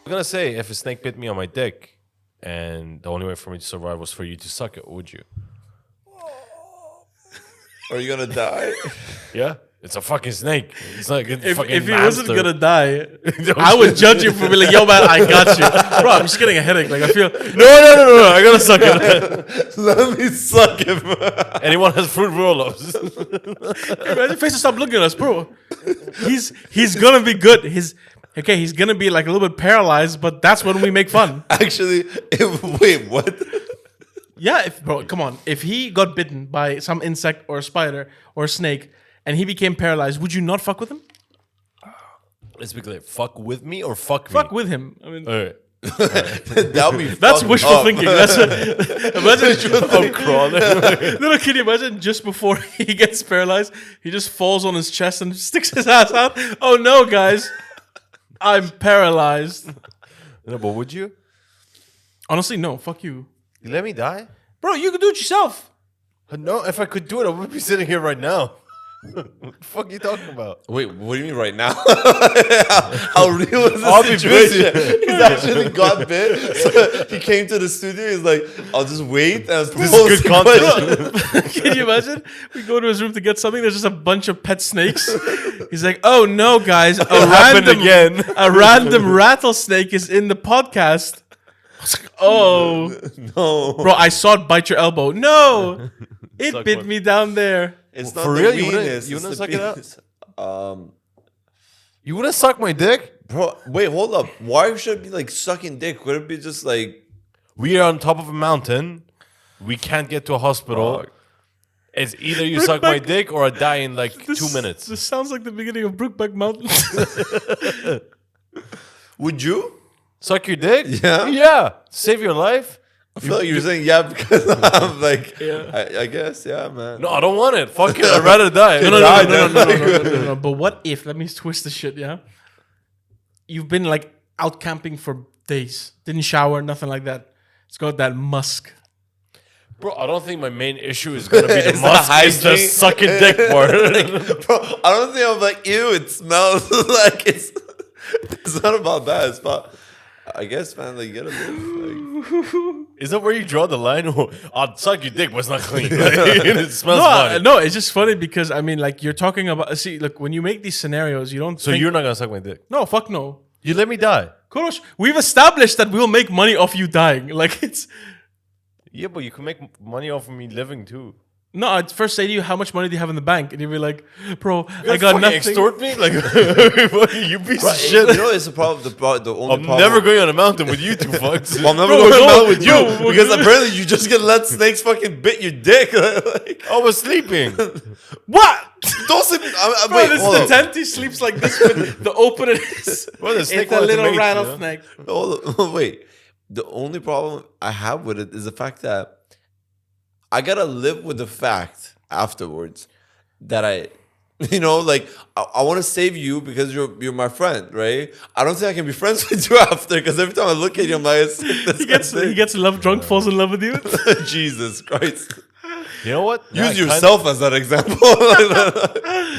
I'm gonna say if a snake bit me on my dick, and the only way for me to survive was for you to suck it, would you? Are you gonna die? Yeah, it's a fucking snake. It's like a fucking If he monster. wasn't gonna die, I would judge you for being like, yo, man, I got you. Bro, I'm just getting a headache. Like, I feel... No, I gotta suck it. Let me suck him. Anyone has fruit roll-ups? Imagine Faisal, stop looking at us, bro. He's gonna be good. He's gonna be like a little bit paralyzed, but that's when we make fun. Actually, wait, what? Yeah, bro, come on. If he got bitten by some insect or a spider or a snake and he became paralyzed, would you not fuck with him? Let's be clear. Fuck with me or fuck me? Fuck with him. I mean, All right. That would be that's fucked wishful up. thinking. Imagine I'm crawling. no, can you imagine just before he gets paralyzed, he just falls on his chest and sticks his ass out? Oh no, guys, I'm paralyzed. No, but would you? Honestly, no. Fuck you, You let me die? bro. You can do it yourself. No, if I could do it, I would be sitting here right now. What the fuck are you talking about? Wait, what do you mean right now? How real is I'll this be busy. situation? He's actually got bit. So he came to the studio. He's like, "I'll just wait." And This is good content. Can you imagine? We go to his room to get something. There's just a bunch of pet snakes. He's like, "Oh no, guys! happened again." A random rattlesnake is in the podcast." I was like, oh No, bro, I saw it bite your elbow. No, it Suck bit one. me down there. it's not For the real? You wouldn't- weenus, you it's wouldn't the suck it out? penis. You wouldn't suck my dick? Bro, wait, hold up. Why should it be like sucking dick? Would it be just like? We are on top of a mountain. We can't get to a hospital. Fuck. It's either you suck my dick or I die in like 2 minutes. This sounds like the beginning of Brookback Mountain. Would you? Suck your dick? Yeah. Yeah. Save your life? I feel like you're saying yeah because I'm like, Yeah. I guess, yeah, man. No, I don't want it. Fuck it. I'd rather die. No. But what if? Let me twist the shit. Yeah, you've been like out camping for days, didn't shower, nothing like that. It's got that musk. Bro, I don't think my main issue is going to be the It's the musk. It's the hygiene. sucking dick part. Bro, I don't think I'm like, ew, it smells like it's not about that. It's about, I guess, man, like, you gotta live. Is that where you draw the line? I'll suck your dick, but it's not clean. It smells funny. No, it's just funny because I mean, like, you're talking about. See, look, when you make these scenarios, you don't. So think, you're not going to suck my dick? No, fuck no. You let me die. Kurosh, we've established that we'll make money off you dying. Like it's. Yeah, but you can make money off of me living too. No, I'd first say to you, how much money do you have in the bank? And you'd be like, bro, You I got fucking nothing. extort me? Like, you piece of shit. You know, it's a problem. The only I'm problem. never going on a mountain with you two fucks. Well, I'm never Bro, going no, out with you no, because no. apparently you just get let snakes fucking bit your dick. Like, I was sleeping. What? don't sleep. Bro, Wait, this hold is the up. tent. He sleeps like this with the opening. Well, the It's snake a wanted to little mate, you know? rattlesnake. Hold up. Wait. The only problem I have with it is the fact that I gotta live with the fact afterwards that like I want to save you because you're my friend, right? I don't think I can be friends with you after because every time I look at you, I'm like, He gets love drunk, falls in love with you. Jesus Christ. You know what? Use yourself as that example.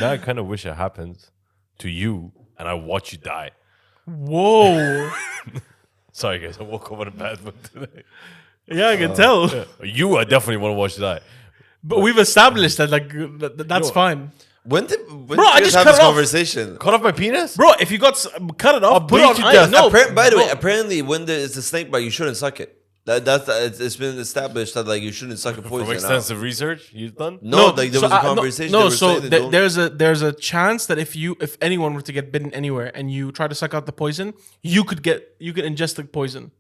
Now I kind of wish it happens to you and I watch you die. Whoa. Sorry, guys. I woke up in a bad mood today. Yeah, I can tell. You, I definitely want to watch you die. But we've established that that's fine. When Bro, did you I guys just have cut this it off. conversation? Cut off my penis? Bro, if you got cut it off, put it bleed on to ice. death. No, By the way, no. apparently when it's a snake bite, you shouldn't suck it. It's been established that like you shouldn't suck a poison. From out. extensive research you've done? No, like there was a I- conversation. No, they were so saying they don't- there's a chance that if anyone were to get bitten anywhere and you try to suck out the poison, you could ingest the poison.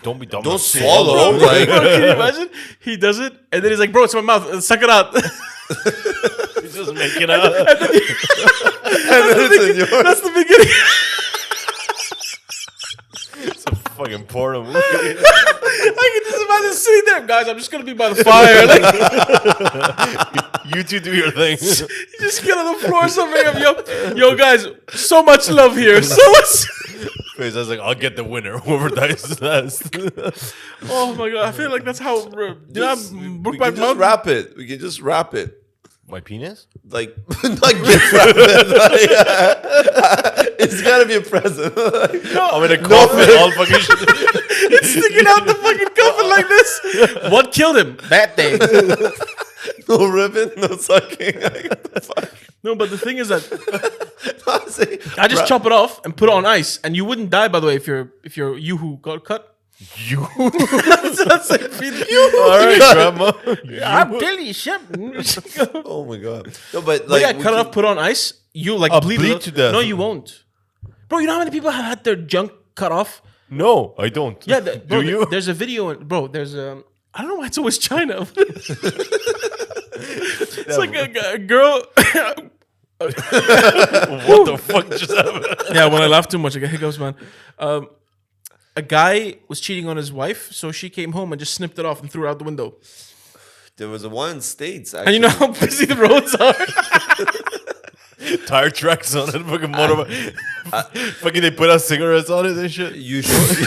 Don't be dumb. don't swallow. Bro, Like, can you imagine? He does it, and then he's like, "Bro, it's in my mouth. Suck it out." He's just making out. and then it's in yours. That's the beginning. It's a fucking porno movie. I can just imagine sitting there, guys. I'm just gonna be by the fire. Like, You two do your thing. you just get on the floor, something of yo, guys. So much love here. So much. I was like, I'll get the winner. Whoever dies last. Oh my god, I feel like that's how. we Brookback can just Mountain. wrap it. We can just wrap it. My penis? Like, not gift wrap it. It's gotta be a present. I'm in a coffin, all fucking shit. It's sticking out the fucking coffin like this. What killed him? That thing. No ribbon, no sucking. Like, what the fuck? No, but the thing is that Honestly, I just chop it off and put it on ice, and you wouldn't die, by the way, if you're you who got cut. You. That's like All right, grandma. I'm telling you shit. oh my god. No, but Like, like, yeah, cut it off, put it on ice. You like I'll bleed bleed out. to death. No, you won't, bro. You know how many people have had their junk cut off? No, I don't. Yeah, do you? There's a video, bro. There's a. I don't know why it's always China. It's like a girl. What the fuck just happened? Yeah, when I laugh too much, I get hiccups, man. A guy was cheating on his wife, so she came home and just snipped it off and threw it out the window. there was a one in States. Actually. And you know how busy the roads are. Tire tracks on it, fucking motorbike. Fucking they put out cigarettes on it and shit. You should.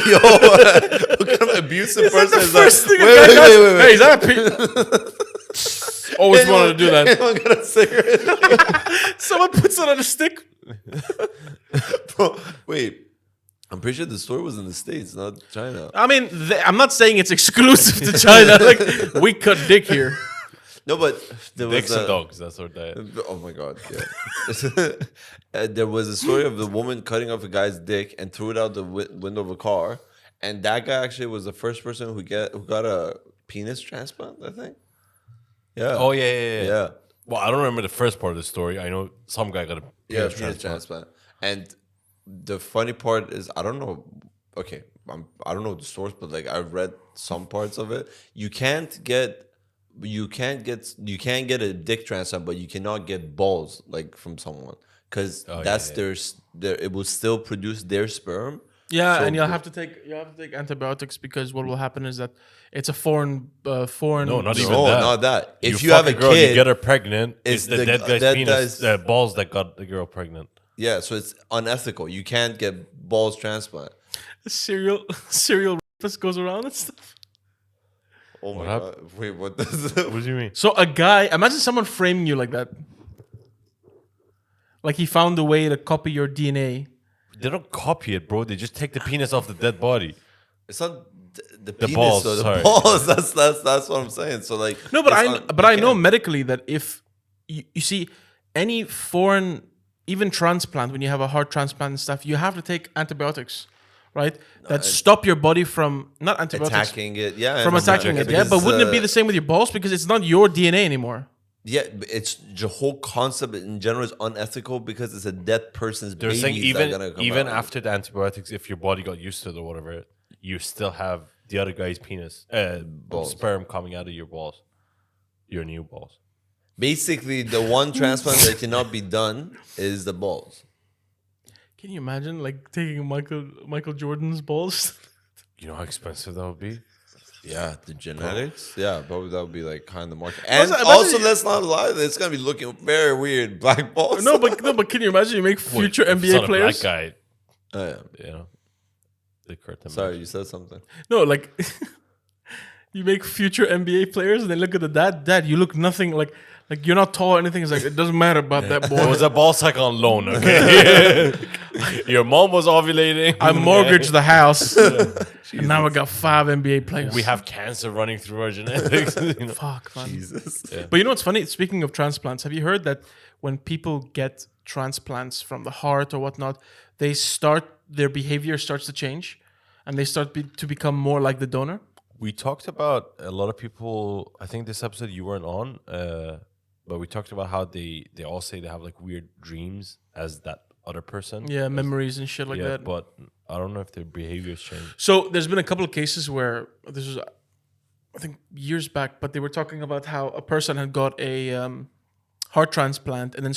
Yo, what kind of abusive person is that? First thing a Wait, guy wait, does. wait, wait, Hey, wait. is that a Always wanted to do that. Anyone got a cigarette? Someone puts it on a stick. Bro, wait. I'm pretty sure the store was in the States, not China. I mean, I'm not saying it's exclusive to China. Like, we cut dick here. No, but there was Dicks and dogs, that's our diet. Oh my god! Yeah, there was a story of the woman cutting off a guy's dick and threw it out the window of a car, and that guy actually was the first person who got a penis transplant. I think. Yeah. Oh, yeah. Yeah. Well, I don't remember the first part of the story. I know some guy got a Yeah, penis penis transplant. transplant. And the funny part is, I don't know. Okay, I don't know the source, but like I've read some parts of it. You can't get a dick transplant, but you cannot get balls like from someone because that's their. It will still produce their sperm. Yeah, So and you'll have to take antibiotics because what will happen is that it's a foreign. No, not even No, that. not that. If you fuck have a girl, kid, you get her pregnant. it's It's the the dead guy's dead penis, guy's- the balls that got the girl pregnant. yeah, so it's unethical. You can't get balls transplant. serial rapist goes around and stuff. Oh my happened? god! Wait, what does What do you mean? So a guy, imagine someone framing you like that. Like he found a way to copy your DNA. They don't copy it, bro. They just take the penis off the dead body. It's not the penis, balls, though. The sorry. balls. That's what I'm saying. So like, No, but it's I know can't. medically that if you see any foreign, even transplant, when you have a heart transplant and stuff, you have to take antibiotics, right? That stop your body from not antibiotics attacking it. Yeah, from and- attacking it. Yeah, but wouldn't it be the same with your balls because it's not your DNA anymore? Yeah, but it's the whole concept in general is unethical because it's a dead person's They're babies saying that are gonna come even out. after the antibiotics, if your body got used to it or whatever, you still have the other guy's penis, sperm coming out of your balls, your new balls. Basically, the one transplant that cannot be done is the balls. Can you imagine like taking Michael Jordan's balls? You know how expensive that would be? Yeah, the genetics. Yeah, probably that would be like kind of the market. And Imagine- also, let's not lie, it's gonna be looking very weird. Black balls. no, but can you imagine you make future If it's NBA not a players? black guy, Oh, yeah. you know, the curtain. Sorry, you said something. No, like you make future NBA players and they look at the dad, you look nothing like you're not tall or anything. It's like it doesn't matter about that It boy. was a ball sack on loan, okay? Your mom was ovulating. I mortgaged the house. And now I got 5 NBA players. We have cancer running through our genetics. You know? fuck, man. Jesus. But you know what's funny? Speaking of transplants, have you heard that when people get transplants from the heart or whatnot, their behavior starts to change, and they start to become more like the donor? We talked about a lot of people. I think this episode you weren't on, but we talked about how they all say they have like weird dreams as that other person. Yeah, memories and shit like that. But I don't know if their behaviors change. So there's been a couple of cases where this was, I think, years back, but they were talking about how a person had got a heart transplant, and then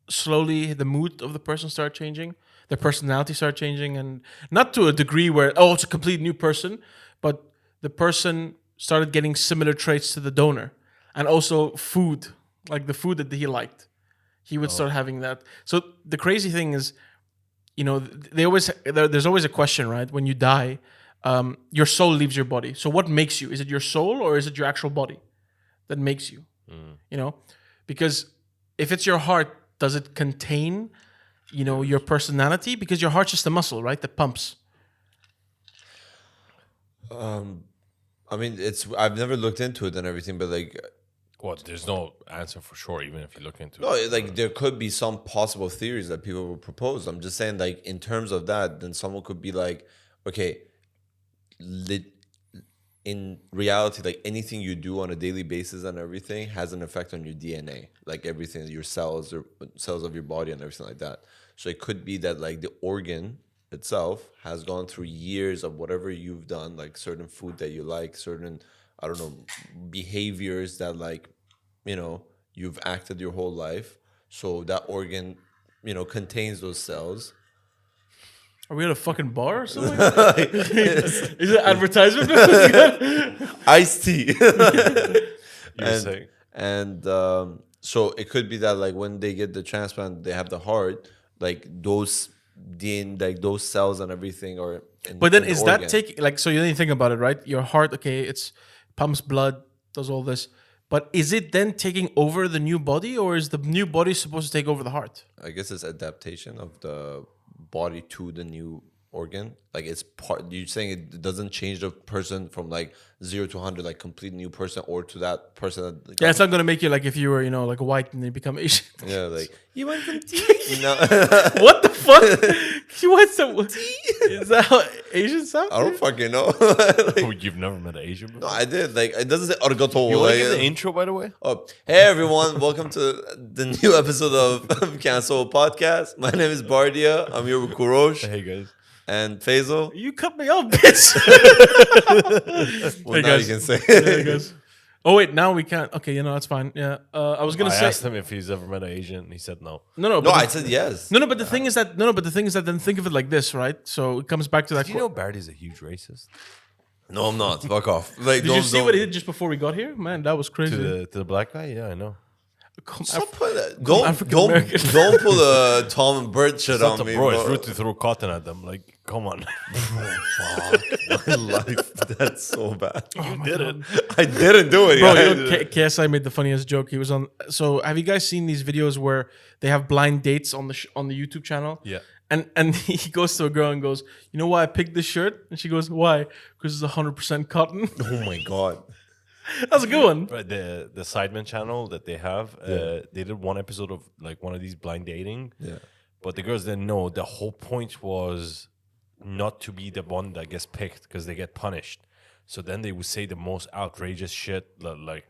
slowly the mood of the person started changing, their personality started changing, and not to a degree where it's a complete new person, but the person started getting similar traits to the donor, and also food, like the food that he liked. He would start having that. So the crazy thing is, you know, there's always a question, right? When you die, your soul leaves your body. So what makes you? Is it your soul or is it your actual body that makes you? You know, because if it's your heart, does it contain, you know, your personality? Because your heart's just a muscle, right? That pumps. I mean, I've never looked into it and everything, but like, Well, there's no answer for sure, even if you look into no, it. like there could be some possible theories that people will propose. I'm just saying, like, in terms of that, then someone could be like, okay, in reality, like anything you do on a daily basis and everything has an effect on your DNA, like everything, your cells or cells of your body and everything like that. So it could be that like the organ itself has gone through years of whatever you've done, like certain food that you like, certain, I don't know, behaviors that like, you know, you've acted your whole life. So that organ, you know, contains those cells. Are we at a fucking bar or something? Is it advertisement? Iced tea. You're saying. And so it could be that like when they get the transplant, they have the heart, like those like those cells and everything are But then in the is organ. that taking, like, so you didn't think about it, right? Your heart, okay, it's pumps blood, does all this. But is it then taking over the new body, or is the new body supposed to take over the heart? I guess it's adaptation of the body to the new organ. Like it's part, you're saying it doesn't change the person from like 0 to 100, like complete new person, or to that person that, Yeah, it's not gonna make you like if you were, you know, like white and then you become Asian. yeah, like You want some tea? no. What the fuck? You want some tea? Is that how Asian sound? I don't fucking know. Oh, you've never met an Asian before? No, I did. Like it doesn't say arigato. You want to Like, give the intro, by the way? oh, hey everyone, welcome to the new episode of Cancellable Podcast. My name is Bardia. I'm here with Kurosh Hey, guys. and Faisal. You cut me off, bitch. Well, Hey, now guys. you can say. Hey, guys. Oh wait, now we can't. Okay, you know that's fine. Yeah, I was gonna I say asked him if he's ever met an Asian, and he said no. no. No, But I said yes. no. But the thing is that But the thing is that then think of it like this, right? So it comes back to that. Do you know Barty's a huge racist? No, I'm not. Fuck off. Like, Did you see what he did just before we got here? Man, that was crazy. To the black guy? Yeah, I know. Stop putting that. Don't African-American. don't pull the Tom and Bert shit It's not on me, bro. bro. It's rude to throw cotton at them. Like, come on. Fuck my life. That's so bad. Oh Did it? I didn't do it. Bro, yeah. you know, KSI made the funniest joke. He was on. So have you guys seen these videos where they have blind dates on the YouTube channel? Yeah. And he goes to a girl and goes, "You know why I picked this shirt?" And she goes, "Why? Because it's 100% cotton." Oh my god. That's a good one. But the Sidemen channel that they have, they did one episode of like one of these blind dating. Yeah. But the girls didn't know. The whole point was not to be the one that gets picked because they get punished. So then they would say the most outrageous shit, like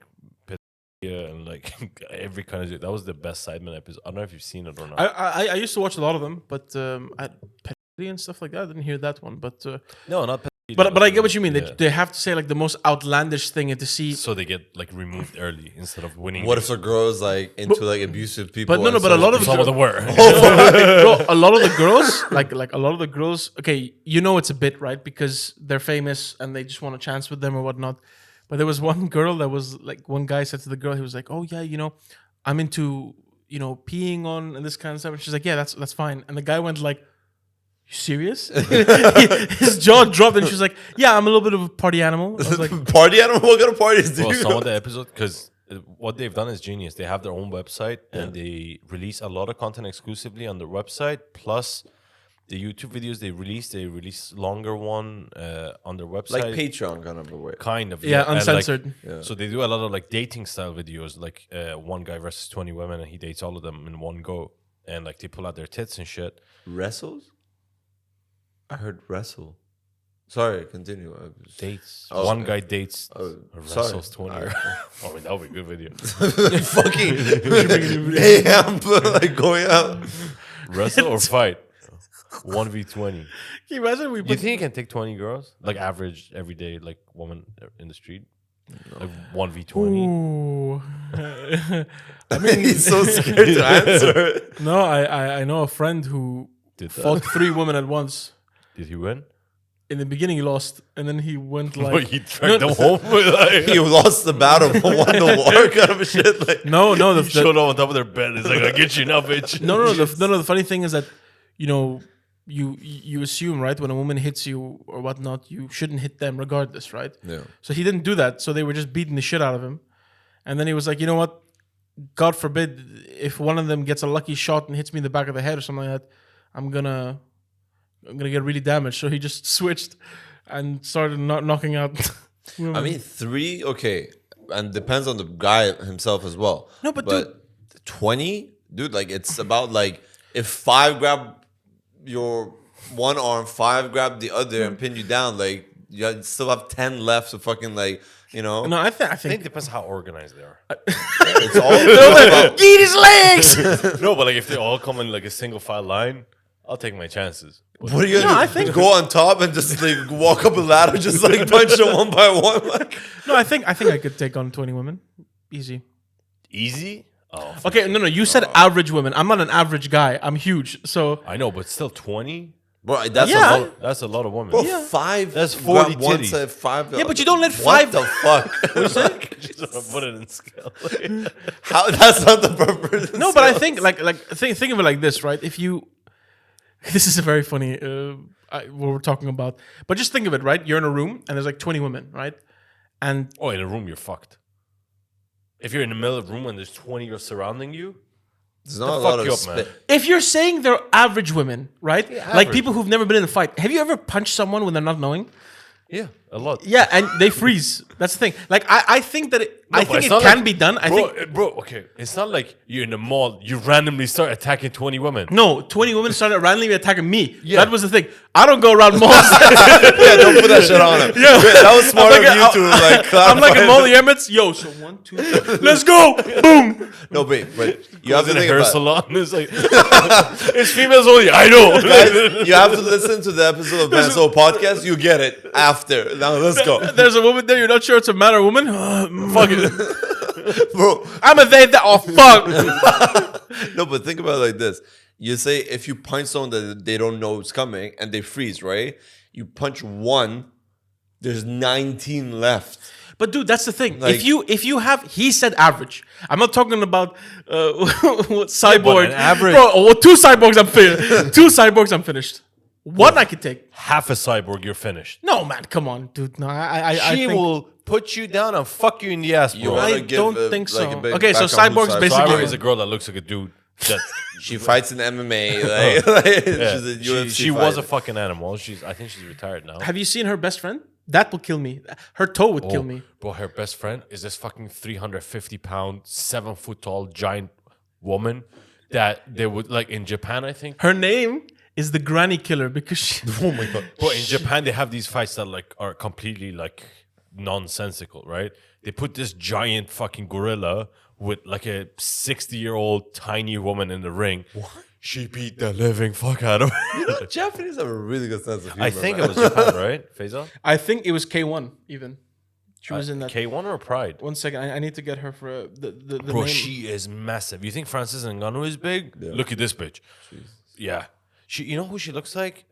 pedophilia and like every kind of. That was the best Sidemen episode. I don't know if you've seen it or not. I used to watch a lot of them, but I pedophilia and stuff like that. I didn't hear that one, but No, not pedophilia. but I get what you mean. Yeah. They have to say like the most outlandish thing and to see. So they get like removed early instead of winning. What if a girl is like into like abusive people? But no, and but a lot of some of them were? Bro, a lot of the girls, like a lot of the girls, okay, you know it's a bit, right? Because they're famous and they just want a chance with them or whatnot. But there was one girl that was like, one guy said to the girl, he was like, "Oh yeah, you know, I'm into, you know, peeing on and this kind of stuff." And she's like, "Yeah, that's fine." And the guy went like, "You serious?" His jaw dropped and she was like, "Yeah, I'm a little bit of a party animal." I was like, party animal? What kind of parties do Well, you some go? of the episodes, because what they've done is genius. They have their own website and they release a lot of content exclusively on their website. Plus, the YouTube videos they release longer one on their website. Like Patreon kind of a way. Kind of, yeah, And, like, uncensored. So they do a lot of like dating style videos, like one guy versus 20 women, and he dates all of them in one go, and like they pull out their tits and shit. Wrestles? I heard wrestle. Sorry, continue. Dates. Oh, one okay. guy dates, sorry. wrestles 20. Alright. I mean, that would be a good video. Fucking mayhem, like going out. Wrestle or fight? 1v20. Can you imagine we Do you put think you can take 20 girls? Like average, everyday, like woman in the street? Like 1v20? Ooh. I mean, he's so scared to answer. No, I know a friend who Did that? fought 3 women at once. Did he win? In the beginning, he lost, and then he went Like, like, he dragged them home with like, He lost the battle but won the war kind of shit. Like, no, he showed up on top of their bed. He's like, I'll get you now, bitch. no. The funny thing is that, you know, you assume, right, when a woman hits you or whatnot, you shouldn't hit them regardless, right? yeah. So he didn't do that. So they were just beating the shit out of him, And then he was like, you know what? God forbid if one of them gets a lucky shot and hits me in the back of the head or something like that, I'm gonna get really damaged. So he just switched and started knocking out. I mean, 3, okay, and depends on the guy himself as well. No, but 20, dude, like it's about like if 5 grab your one arm, 5 grab the other and pin you down, like you still have 10 left to fucking like, you know. No, I I think think it depends how organized they are. It's all eat his legs. No, but like if they all come in like a single file line, I'll take my chances. What are you gonna do? I think- Go on top and just like walk up a ladder, just like punch them one by one. Like. No, I think I could take on 20 women, easy. Easy? Oh, Okay, no, you said average women. I'm not an average guy. I'm huge, so I know, but still 20? Bro, that's Yeah. a lot. That's a lot of women. Bro, Yeah. 5. That's 40 grab one titties. side, 5. Yeah, but you don't let What 5 the fuck? Just wanna put it in scale. How? That's not the purpose. No, but I think think of it like this, right? If you, this is a very funny what we're talking about, but just think of it, right? You're in a room and there's like 20 women, right? And Oh, in a room, you're fucked. If you're in the middle of a room and there's 20 girls surrounding you, there's not a fuck lot of you up, man. spit. if you're saying they're average women, right? Like average. people who've never been in a fight. Have you ever punched someone when they're not knowing? yeah, a lot. Yeah, and they freeze. That's the thing. Like I think that I but think it's it not can like- be done. I think Bro, okay. It's not like you're in the mall, you randomly start attacking 20 women. no, 20 women started randomly attacking me. Yeah. That was the thing. I don't go around malls. Yeah, don't put that shit on him. Yeah. That was smart I'm of like you to like. I'm like a clarify. mall of Emirates. Yo, so 1, 2, 3. Let's go. Boom. No, but you have Goes to in a think hair about. salon. It's like, it's females only. I know. Guys, you have to listen to the episode of Cancellable Podcast. You get it after. Now let's go, There's a woman there. You're not sure it's a man or woman. Fuck it. bro. I'm a they that. Oh fuck. No, but think about it like this. You say if you punch someone that they don't know it's coming and they freeze, right? You punch one, there's 19 left. But dude, that's the thing. Like- if you have, he said average. I'm not talking about what cyborg. an average- Bro, 2 cyborgs. I'm finished. 2 cyborgs. I'm finished. One I could take. Half a cyborg, you're finished. No man, come on, dude. No, I She think, will put you down and fuck you in the ass, bro. wanna I give don't a- think like so. a big Okay, so background cyborgs who's basically. Cyborg is a girl that looks like a dude. That, She fights in MMA. Like, she's a UFC she was a fighter. fucking animal. I think she's retired now. Have you seen her best friend? That will kill me. Her toe would kill me. Bro, her best friend is this fucking 350-pound, 7-foot tall, giant woman that they would like in Japan, I think. Her name is the Granny Killer because she. Oh my god. Bro, in Japan they have these fights that like are completely like nonsensical, right? They put this giant fucking gorilla with like a 60-year-old tiny woman in the ring. What? She beat the living fuck out of her. You know, Japanese have a really good sense of humor. I think man. it was Japan, right, Faisal? I think it was K1 even. She was in that. K1 or Pride? 1 second, I need to get her for the Bro, name. she is massive. You think Francis Ngannou is big? Look at this bitch. Yeah. She, you know who she looks like?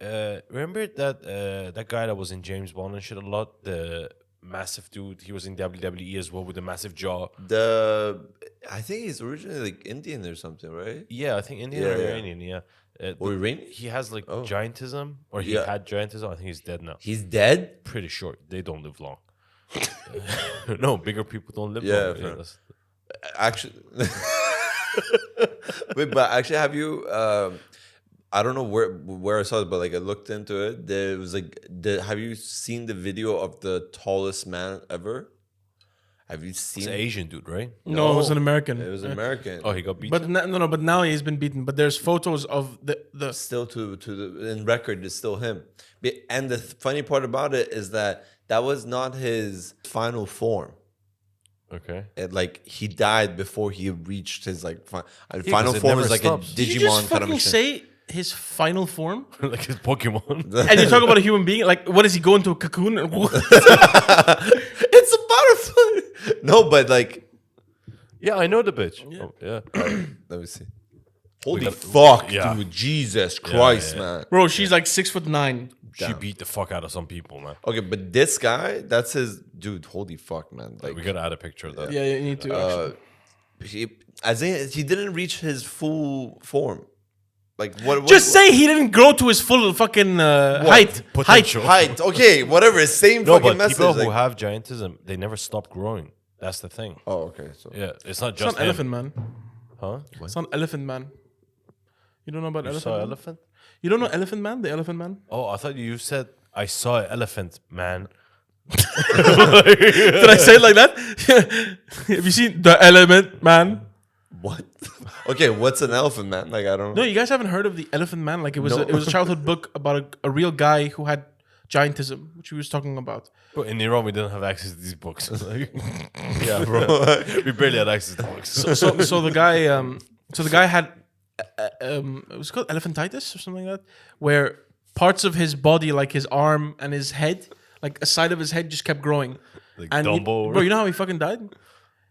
Remember that guy that was in James Bond and shit a lot? The massive dude. He was in WWE as well with the massive jaw. I think he's originally like Indian or something, right? Yeah, I think Indian Yeah, or yeah. Iranian. Yeah. Or Iranian? He has like giantism, or he Yeah. had giantism. I think he's dead now. He's dead. Pretty sure they don't live long. No, bigger people don't live Yeah, long. fair. That's- Actually, wait, but actually, have you? I don't know where I saw it, but like I looked into it. There was like, have you seen the video of the tallest man ever? Have you It's seen? an Asian dude, right? No, it was an American. It was American. Oh, he got beat. But no, but now he's been beaten. But there's photos of the Still to the in record is still him. And the funny part about it is that was not his final form. Okay. Like he died before he reached his like final 'cause it form never is like stops. a Did you just Digimon kind of fucking machine. say his final form? Like his Pokemon. And you talk about a human being? Like, what does he go into a cocoon? It's a butterfly. No, but like, Yeah, I know the bitch. Oh, yeah. let me see. Holy got- fuck, yeah. dude! Jesus Christ, yeah. man. Bro, she's like 6'9". She beat the fuck out of some people, man. Okay, but this guy, that's his dude. Holy fuck, man! Like, We gotta add a picture of that. Yeah, you need to. actually. he didn't reach his full form. Like what? Just say he didn't grow to his full fucking height. Potential. height. Okay, whatever. Same No, fucking but message. people who like- have giantism, they never stop growing. That's the thing. Oh, okay. So Yeah, it's not It's just not Elephant Man. Huh? It's not Elephant Man. You don't know about You Elephant saw Man? elephant? You don't know Elephant Man? The Elephant Man? Oh, I thought you said I saw an elephant, man. Did I say it like that? Have you seen The Element Man? what? Okay, what's an elephant man? Like I don't No, know. you guys haven't heard of The Elephant Man? Like it was No. it was a childhood book about a real guy who had giantism, which we was talking about. But in Iran, we didn't have access to these books. Like, Yeah, bro. we barely had access to books. So the guy had it was called elephantitis or something like that, where parts of his body, like his arm and his head, like a side of his head, just kept growing. Like And Dumbo, bro, you know how he fucking died?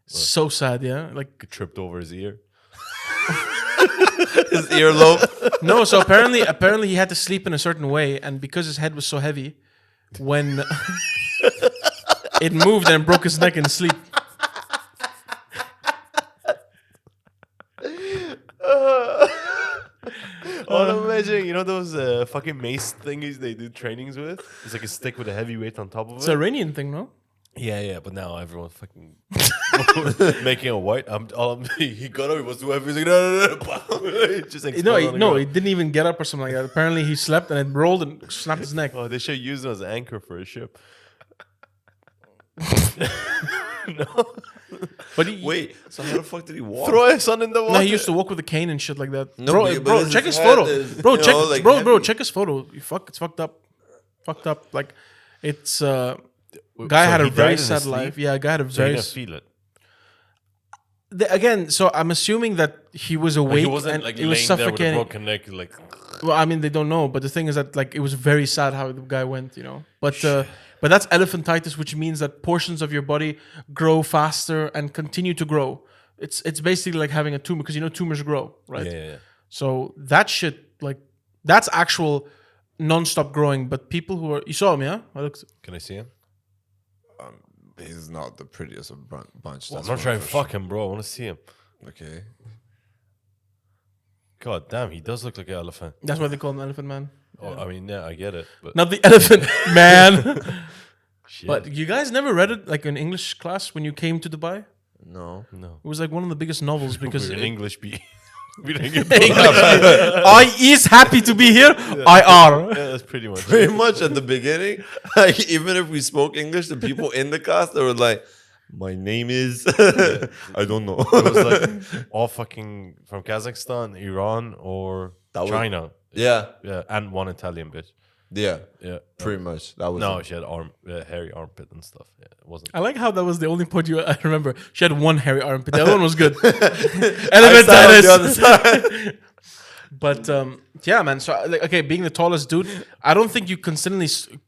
So sad, yeah. Like tripped over his ear. His earlobe. no, so apparently he had to sleep in a certain way, and because his head was so heavy, when it moved and broke his neck in sleep. Oh, I'm imagining, you know those fucking mace thingies they do trainings with? It's like a stick with a heavy weight on top of It's it. an Iranian thing, no? Yeah, but now everyone's fucking making a white. He got up, he was too heavy. He's like, no. It just No, exploded on the no, ground. he didn't even get up or something like that. Apparently he slept and it rolled and snapped his neck. Oh, they should use him as an anchor for a ship. But he, Wait, so how the fuck did he walk? Throw his son in the water. no, he used to walk with a cane and shit like that. No, bro, but his check his head photo. is, Bro, you check, know, like bro, heavy. check his photo. It's fucked up. Fucked up. Like, it's guy So had a he died very in his sad sleep? life. Yeah, guy had a So he very didn't feel it. again. So I'm assuming that he was Like, awake he wasn't and like he was laying there with a suffocating. broken neck, like. Well, I mean, they don't know, but the thing is that like it was very sad how the guy went, you know. But that's elephantitis, which means that portions of your body grow faster and continue to grow. It's basically like having a tumor because you know tumors grow, right? Yeah. So that shit, like that's actual non-stop growing. But people who are you saw him, yeah? Can I see him? He's not the prettiest of bunch. Well, That's I'm not one trying to for fuck him, bro. I want to see him. sure. Okay. God damn, he does look like an elephant. That's why they call him Elephant Man. Oh, I mean, yeah, I get it, but Not the Elephant Man. shit. But you guys never read it like in English class when you came to Dubai? No. No, It was like one of the biggest novels because we're in English B. We didn't get I is happy to be here. I are. Yeah, that's pretty much Pretty it. much at the beginning, like even if we spoke English, the people in the class they were like, "My name is," I don't know. It was like all fucking from Kazakhstan, Iran, or That was- China. yeah, Yeah, and one Italian bitch. yeah, Yeah. pretty much. That was No, it. she had hairy armpit and stuff. Yeah, it wasn't. I like how that was the only point I remember. She had one hairy armpit. The other one was good. I sat on the other Elephantitis. side. But yeah, man. So like, okay, being the tallest dude, I don't think you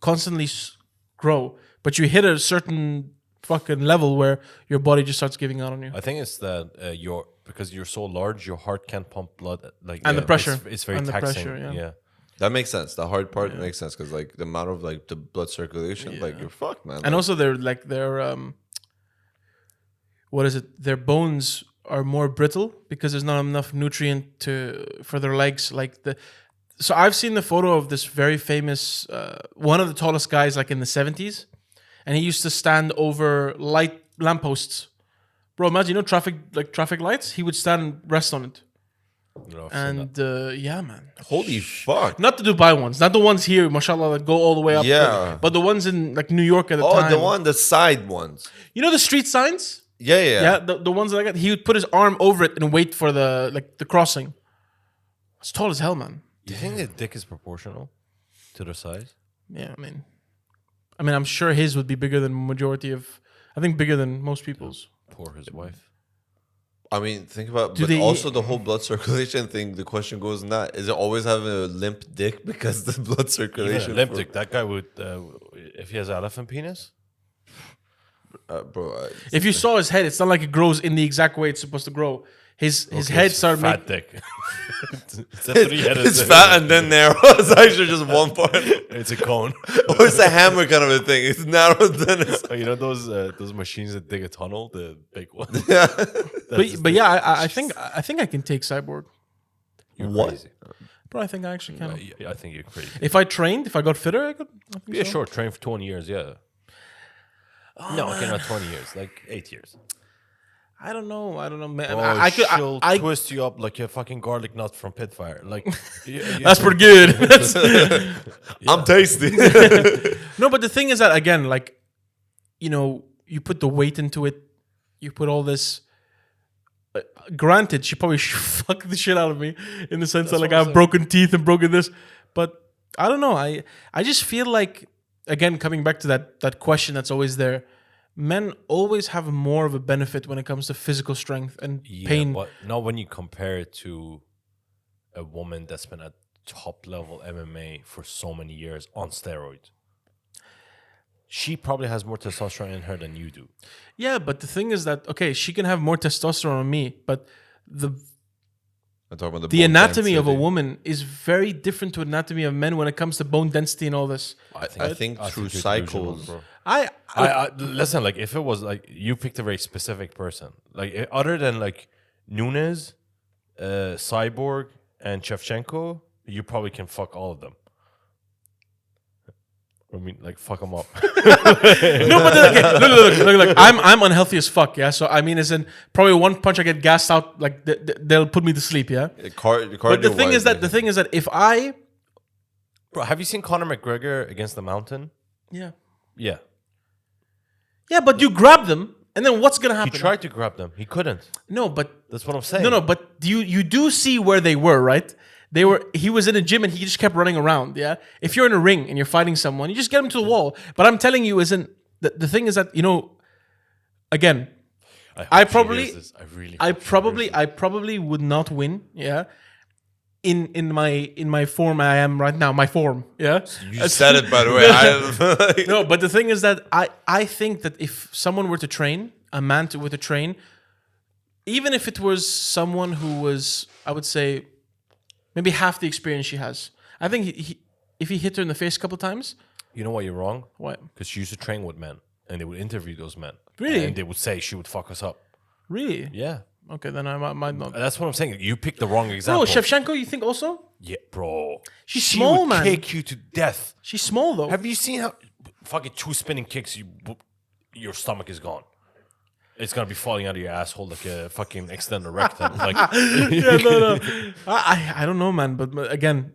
constantly grow, but you hit a certain fucking level where your body just starts giving out on you. I think it's that because you're so large, your heart can't pump blood. Like And the pressure. it's very And the taxing. pressure, yeah. That makes sense. The hard part makes sense because like the amount of like the blood circulation, like you're fucked, man. And also their what is it? Their bones are more brittle because there's not enough nutrient for their legs. So I've seen the photo of this very famous one of the tallest guys like in the 70s, and he used to stand over lampposts. Bro, imagine traffic lights. He would stand and rest on it. No, I've seen that. And yeah, man. holy fuck. Not the Dubai ones, not the ones here, mashallah, that go all the way up. Yeah. But the ones in like New York at the Oh, time. the side ones. You know the street signs? Yeah. Yeah, the ones like that. He would put his arm over it and wait for the crossing. It's tall as hell, man. Do you think their dick is proportional to their size? Yeah, I mean, I'm sure his would be bigger than majority of. I think bigger than most people's. Poor his wife. I mean, think about, Do but they- also the whole blood circulation thing. The question goes in that: is it always having a limp dick because the blood Even circulation? elliptic. That guy would, if he has an elephant penis. Bro. If you saw his head, it's not like it grows in the exact way it's supposed to grow. His head started fat making. dick. It's a three-headed it's dick. fat and then narrow. It's actually just one part, It's a cone. or it's a hammer kind of a thing. It's narrow, then it's Oh, you know those machines that dig a tunnel, the big one. yeah. But yeah, I think I can take Cyborg, You're What? crazy. bro. I think I actually can. Yeah, I think you're crazy. If I trained, if I got fitter, I could. I think Yeah, so. sure. Train for 20 years. Yeah. No, okay, not 20 years, like 8 years. I don't know, man. Bro, I could. she'll I twist you up like a fucking garlic nut from Pitfire. Like, that's pretty good. I'm tasty. No, but the thing is that again, like, you put the weight into it, you put all this. Granted, she probably fucked the shit out of me in the sense that like I have broken teeth and broken this, but I don't know. I just feel like, again, coming back to that question that's always there, men always have more of a benefit when it comes to physical strength and pain. But not when you compare it to a woman that's been at top level MMA for so many years on steroids. She probably has more testosterone in her than you do. Yeah, but the thing is that, okay, she can have more testosterone than me, but the I'm talking about the bone anatomy of a density. woman is very different to anatomy of men when it comes to bone density and all this. I think I through think you're cycles. delusional, bro. I Listen, like if it was like you picked a very specific person, like other than like Nunes, Cyborg, and Shevchenko, you probably can fuck all of them. I mean, like fuck them up. no, but then, okay, look. I'm unhealthy as fuck. Yeah, so I mean, as in probably one punch I get gassed out, like they'll put me to sleep. Yeah, but the thing is that if I, Bro, have you seen Conor McGregor against the Mountain? yeah, Yeah, but you grab them, and then what's gonna he happen? tried to grab them. He couldn't. No, but That's what I'm saying. no, but you do see where they were, right? He was in a gym and he just kept running around. Yeah. If you're in a ring and you're fighting someone, you just get him to the wall. But I'm telling you, the thing is that, again, I probably would not win. Yeah. In my form I am right now, my form. Yeah. You said it, by the way. No, but the thing is that I think that if someone were to train, a man were to train, even if it was someone who was, I would say, maybe half the experience she has, I think if he hit her in the face a couple times. You know why you're wrong? What? Because she used to train with men, and they would interview those men. Really? And they would say she would fuck us up. Really? Yeah. Okay, then I might not. That's what I'm saying. You picked the wrong example. Bro, Shevchenko, you think also? Yeah, bro. She's She small, would man. kick you to death. She's small though. Have you seen how fucking 2 spinning kicks your stomach is gone? It's gonna be falling out of your asshole like a fucking extended rectum. Like, Yeah, no. I don't know, man. But again,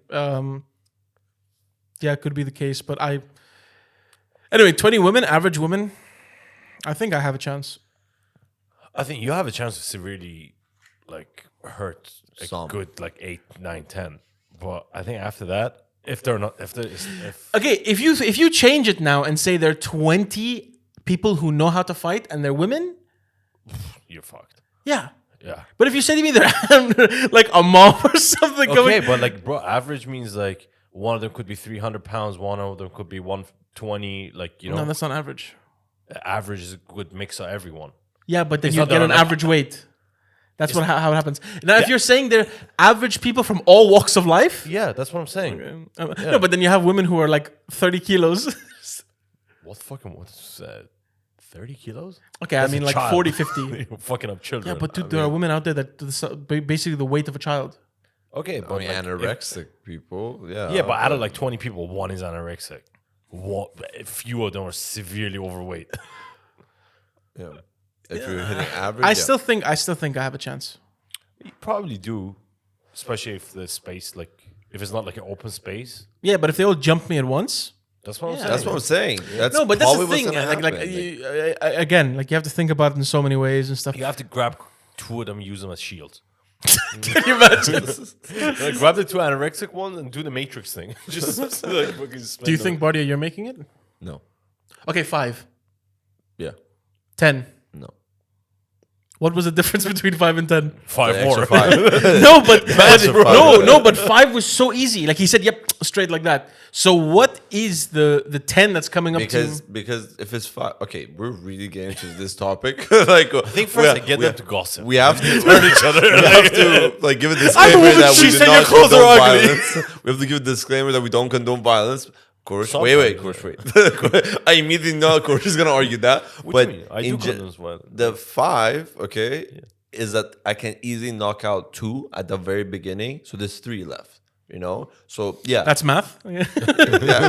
yeah, it could be the case. But anyway, 20 women, average women. I think I have a chance. I think you have a chance to severely like hurt a Some. good like 8, 9, 10. But I think after that, if Okay, if you change it now and say there are 20 people who know how to fight and they're women, you're fucked. yeah. Yeah. But if you say to me they're like a mom or something, Okay, but like, bro, average means like one of them could be 300 pounds, one of them could be 120. Like, no, that's not average. Average is a good mix of everyone. Yeah, but then It's you not get that an I'm like- average weight. That's how it happens. Now, if you're saying they're average people from all walks of life, Yeah, that's what I'm saying. no, but then you have women who are like 30 kilos. What's 30 kilos? Okay, That's I mean a like child. 40, 50. You're fucking up children. Yeah, but dude, I there are mean- women out there that basically the weight of a child. Okay, but I mean, like, anorexic people, yeah. yeah, but out of like 20 people, one is anorexic. A few of them are severely overweight. yeah. If you're hitting average, I still think I have a chance. You probably do, especially if the space, like, if it's not like an open space. Yeah, but if they all jump me at once, That's what I'm Yeah. saying. That's what I'm saying. That's no, but that's the probably what's thing. gonna Like happen. again, like you have to think about it in so many ways and stuff. You have to grab 2 of them and use them as shields. Can you imagine? Like, grab the 2 anorexic ones and do the Matrix thing. Just like fucking spin Do you them. think, Bardia, you're making it? No. Okay, 5, Yeah. 10. No. What was the difference between 5 and 10? 5 The more? extra 5. No, but Extra five. but 5 was so easy. Like he said, yep, straight like that. So what is the 10 that's coming up Because if it's 5, okay, we're really getting into this topic. Like, I think first I get them to gossip. We have to Turn each other. We have to like give a I'm disclaimer the woman, that she we do said your not clothes condone are ugly. violence. We have to give a disclaimer that we don't condone violence. Of course, Sometimes, wait, Course, wait. I immediately know Course is gonna argue that. What But do you mean? I do condone violence. the 5, okay, is that I can easily knock out 2 at the very beginning. So there's 3 left. You know, so yeah, That's math. yeah,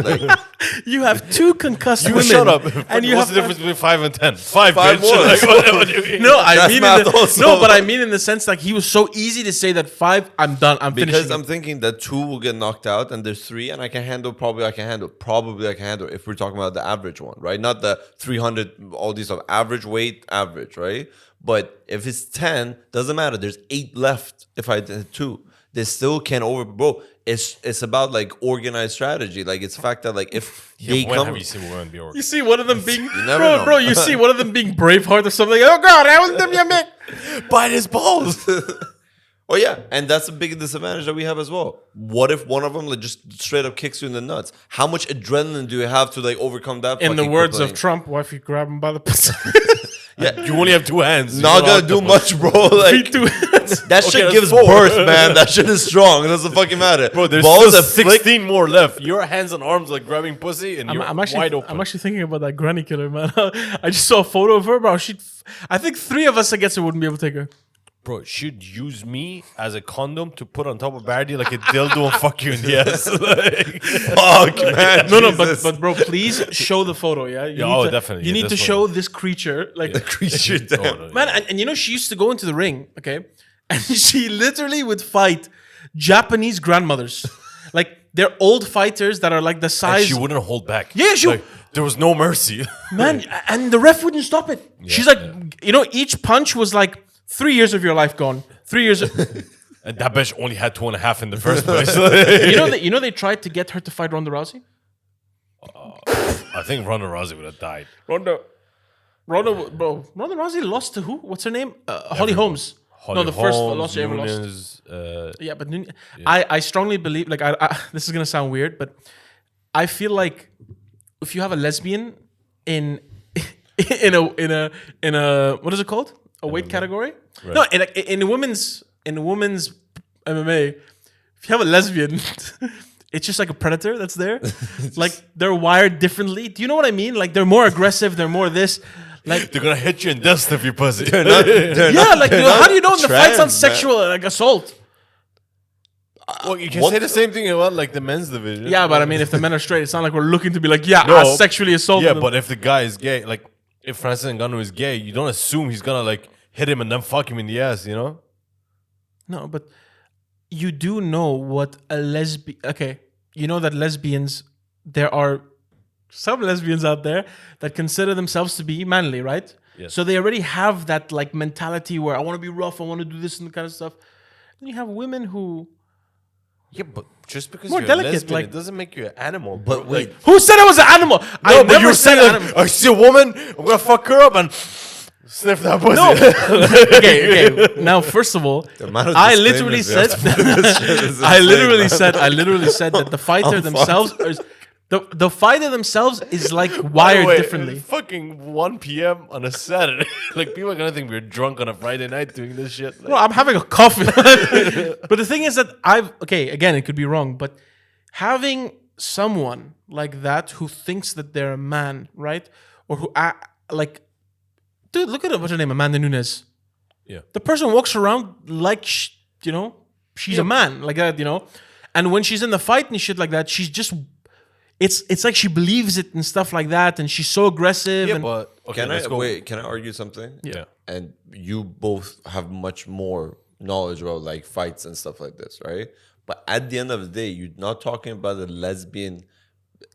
like, You have 2 concussed You women. shut up. And you What's have the difference between 5 and 10? 5, Five bitch. more. Like, what do you mean? No, I That's mean math also. no, but I mean in the sense like he was so easy to say that 5. I'm done. I'm because finishing. I'm thinking that 2 will get knocked out, and there's 3, and I can handle. Probably I can handle if we're talking about the average one, right? Not the 300, all these stuff. Average weight, average, right? But if it's 10, doesn't matter. There's 8 left. If I did 2, they still can over. Bro, it's about like organized strategy. Like it's the fact that like if they When come, have you seen women be organized? You see one of them being never know. bro. You see one of them being Braveheart or something. Oh God, I was them, yeah, man. Bite his balls. oh yeah, and that's a big disadvantage that we have as well. What if one of them like just straight up kicks you in the nuts? How much adrenaline do you have to like overcome that? In the fucking words crippling? of Trump, what if you grab him by the pussy? Yeah, you only have 2 hands. Not You're gonna do octopus. much, bro. Like Feet too. that Okay, shit that's gives 4. birth, man. That shit is strong. It doesn't fucking matter. Bro, there's balls still that flick. 16 more left. Your hands and arms like grabbing pussy, and you're I'm actually, wide open. I'm actually thinking about that granny killer, man. I just saw a photo of her, bro. I think 3 of us against her wouldn't be able to take her. Bro, she'd use me as a condom to put on top of Bardi like a dildo and fuck you in the ass. Like, Fuck, man. No, Jesus. but bro, please show the photo, yeah? You Yeah, need oh, to, definitely, You yeah, need to this show one. this creature, like, creature. Oh, Damn. no, man, and you know, she used to go into the ring, okay? And she literally would fight Japanese grandmothers. Like, they're old fighters that are like the and size. she wouldn't hold back. Yeah, she- like, there was no mercy. Man, and the ref wouldn't stop it. She's like, you know, each punch was like 3 years of your life gone. 3 years. And that bitch only had 2.5 in the first place. You know they tried to get her to fight Ronda Rousey. I think Ronda Rousey would have died. Ronda Rousey lost to who? What's her name? Holly Holmes. Holly no, the first Holmes, loss she ever lost. Nunes, Yeah, but I strongly believe, like, I this is gonna sound weird, but I feel like if you have a lesbian in in a what is it called? A weight category? Right. No, in a women's MMA, if you have a lesbian, it's just like a predator that's there. Like they're wired differently. Do you know what I mean? Like they're more aggressive. They're more this. Like they're gonna hit you in dust if you pussy. yeah, like how do you know in the fight sounds trans, man. sexual, like assault? Well, you can What say the the- same thing about like the men's division. Yeah, but I mean, if the men are straight, it's not like we're looking to be like, yeah, No. I sexually assaulted Yeah, them. but if the guy is gay, like if Francis Ngannou is gay, you don't assume he's gonna like hit him and then fuck him in the ass, you know? No, but you do know what a lesbian. Okay, you know that lesbians. There are some lesbians out there that consider themselves to be manly, right? Yes. So they already have that like mentality where I want to be rough, I want to do this and kind of stuff. Then you have women who. Yeah, but just because More you're delicate, a lesbian, like- it doesn't make you an animal. But bro. wait, Like, Who said I was an animal? I no, but never you're said saying animal. like, I see a woman, I'm gonna fuck her up and sniff that pussy. No. okay. Now, first of all, the amount of I literally disclaimers said, we have to put in this shit is I insane, literally man. said, that the fighter themselves, the fighter themselves is like By the wired way, differently. it's fucking 1 p.m. on a Saturday. Like people are gonna think we're drunk on a Friday night doing this shit. Like, Bro, I'm having a coffee. But the thing is that again, it could be wrong, but having someone like that who thinks that they're a man, right? Or who dude, look at what's her name, Amanda Nunes. Yeah. The person walks around like, she's a man, like that, And when she's in the fight and shit like that, she's just, it's like she believes it and stuff like that, and she's so aggressive. yeah, and but okay, Can let's I go. wait? Can I argue something? Yeah. And you both have much more knowledge about like fights and stuff like this, right? But at the end of the day, you're not talking about a lesbian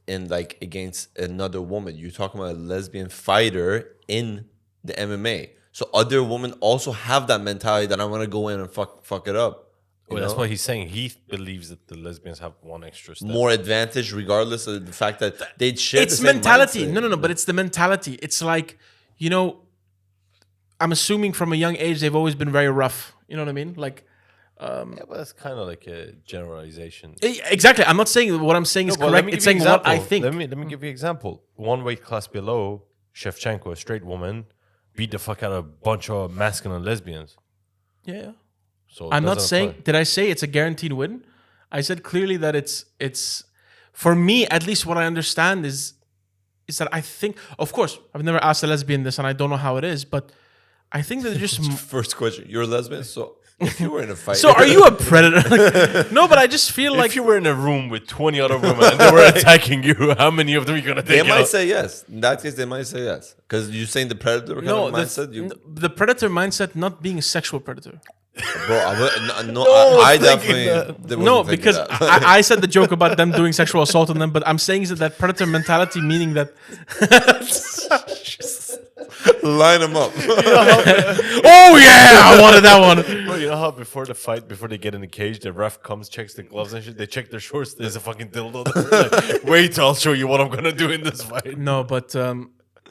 in like against another woman. You're talking about a lesbian fighter in the MMA. So other women also have that mentality that I want to go in and fuck it up. you Well, that's know? what he's saying. He believes that the lesbians have one extra step. More advantage, regardless of the fact that they share. it's the same mentality. mindset. No, but it's the mentality. It's like, I'm assuming from a young age they've always been very rough. You know what I mean? Like, Yeah, but that's kind of like a generalization. exactly. I'm not saying what I'm saying is No, but let correct. me It's give you saying an what I example. think. Let me give you an example. One weight class below, Shevchenko, a straight woman, beat the fuck out of a bunch of masculine lesbians. Yeah. So it I'm not doesn't saying. apply. Did I say it's a guaranteed win? I said clearly that it's for me at least. What I understand is that I think, of course, I've never asked a lesbian this, and I don't know how it is, but I think that they're just First question: you're a lesbian, so If you were in a fight. So are you a predator? Like, no, but I just feel like if you were in a room with 20 other women and they were attacking you, how many of them are you gonna They take might out? say yes. In that case, they might say yes. Because you're saying the predator kind of mindset. the predator mindset, not being a sexual predator. Bro, I was thinking definitely. that. they No, wasn't thinking because that. I said the joke about them doing sexual assault on them, but I'm saying is that predator mentality, meaning that Line them up. oh yeah, I wanted that one. Bro, you know how before the fight, before they get in the cage, the ref comes, checks the gloves and shit. They check their shorts. There's a fucking dildo. Like, wait, I'll show you what I'm gonna do in this fight. No, but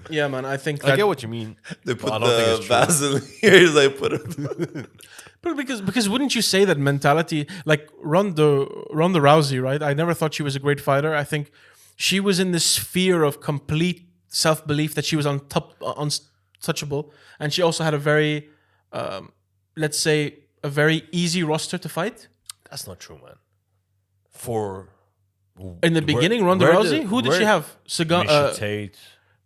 yeah, man, I think I that get what you mean. They put I don't think the it's true. Vaseline here. He's like, put it. but because wouldn't you say that mentality, like Ronda Rousey, right? I never thought she was a great fighter. I think she was in this sphere of complete self-belief that she was untouchable, and she also had a very, let's say, a very easy roster to fight. That's not true, man. For In the beginning, Ronda Rousey, who did she have? Misha Tate.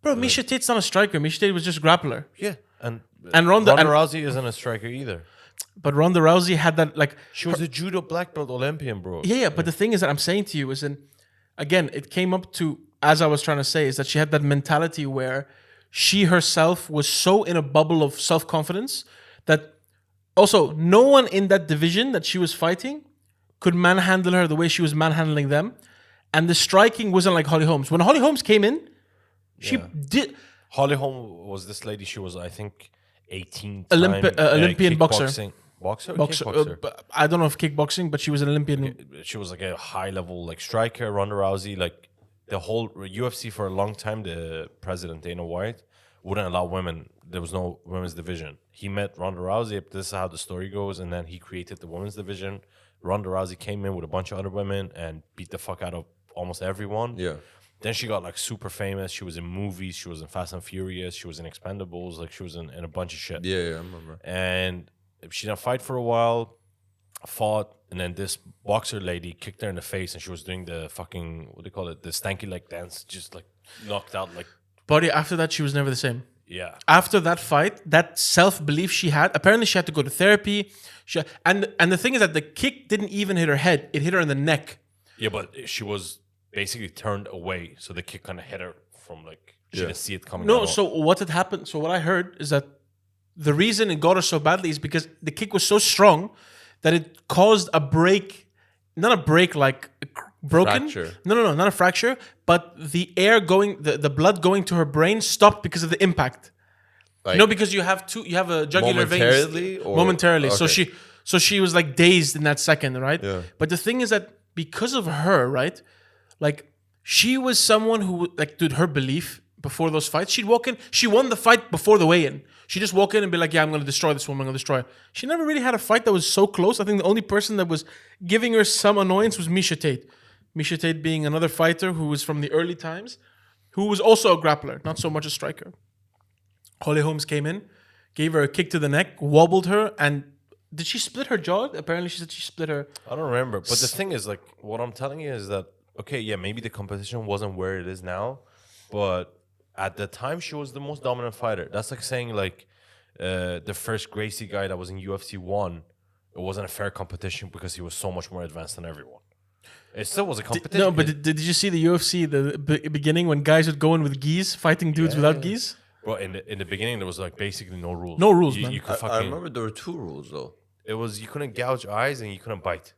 Bro, Misha Tate's not a striker. Misha Tate was just grappler. Yeah, and Ronda- and- Rousey isn't a striker either. But Ronda Rousey had that, like, She was a judo black belt Olympian, bro. yeah. But the thing is that I'm saying to you is, again, it came up to, as I was trying to say, is that she had that mentality where she herself was so in a bubble of self-confidence that also no one in that division that she was fighting could manhandle her the way she was manhandling them. And the striking wasn't like Holly Holmes. When Holly Holmes came in, she did... Holly Holm was this lady. She was, I think, 18 Olympian boxer. Boxer? Boxer. Kickboxer. I don't know if kickboxing, but she was an Olympian. She was like a high level like striker. Ronda Rousey, like the whole UFC for a long time, the president Dana White wouldn't allow women. There was no women's division. He met Ronda Rousey. This is how the story goes, and then he created the women's division. Ronda Rousey came in with a bunch of other women and beat the fuck out of almost everyone. Yeah. Then she got like super famous. She was in movies. She was in Fast and Furious. She was in Expendables. Like she was in a bunch of shit. Yeah, I remember. And she didn't fight for a while, fought, and then this boxer lady kicked her in the face, and she was doing the fucking, what do you call it, the stanky leg dance, just like knocked out, like, But after that, she was never the same. yeah. After that fight, that self-belief she had, apparently she had to go to therapy. And the thing is that the kick didn't even hit her head. It hit her in the neck. Yeah, but she was basically turned away, so the kick kind of hit her from like, she didn't see it coming No, out. so what had happened, so what I heard is that the reason it got her so badly is because the kick was so strong that it caused a break, not a break like broken. Fracture. No, not a fracture, but the air going, the blood going to her brain stopped because of the impact. Like, Because you have a jugular momentarily veins. or- Momentarily. okay. So she was like dazed in that second, right? Yeah. But the thing is that because of her, right? Like she was someone who, like, dude, her belief before those fights, she'd walk in, she won the fight before the weigh-in. She'd just walk in and be like, yeah, I'm going to destroy this woman, I'm going to destroy her. She never really had a fight that was so close. I think the only person that was giving her some annoyance was Misha Tate. Misha Tate being another fighter who was from the early times, who was also a grappler, not so much a striker. Holly Holmes came in, gave her a kick to the neck, wobbled her, and did she split her jaw? Apparently she said she split her. I don't remember. But the thing is, like, what I'm telling you is that, okay, yeah, maybe the competition wasn't where it is now, but at the time, she was the most dominant fighter. That's like saying, like, the first Gracie guy that was in UFC 1, it wasn't a fair competition because he was so much more advanced than everyone. It still was a competition. No, but did you see the UFC, the beginning when guys would go in with gis, fighting dudes without gis? Bro, in the beginning, there was like basically no rules. No rules, man. You could I fucking, remember there were 2 rules though. it was, you couldn't gouge eyes and you couldn't bite.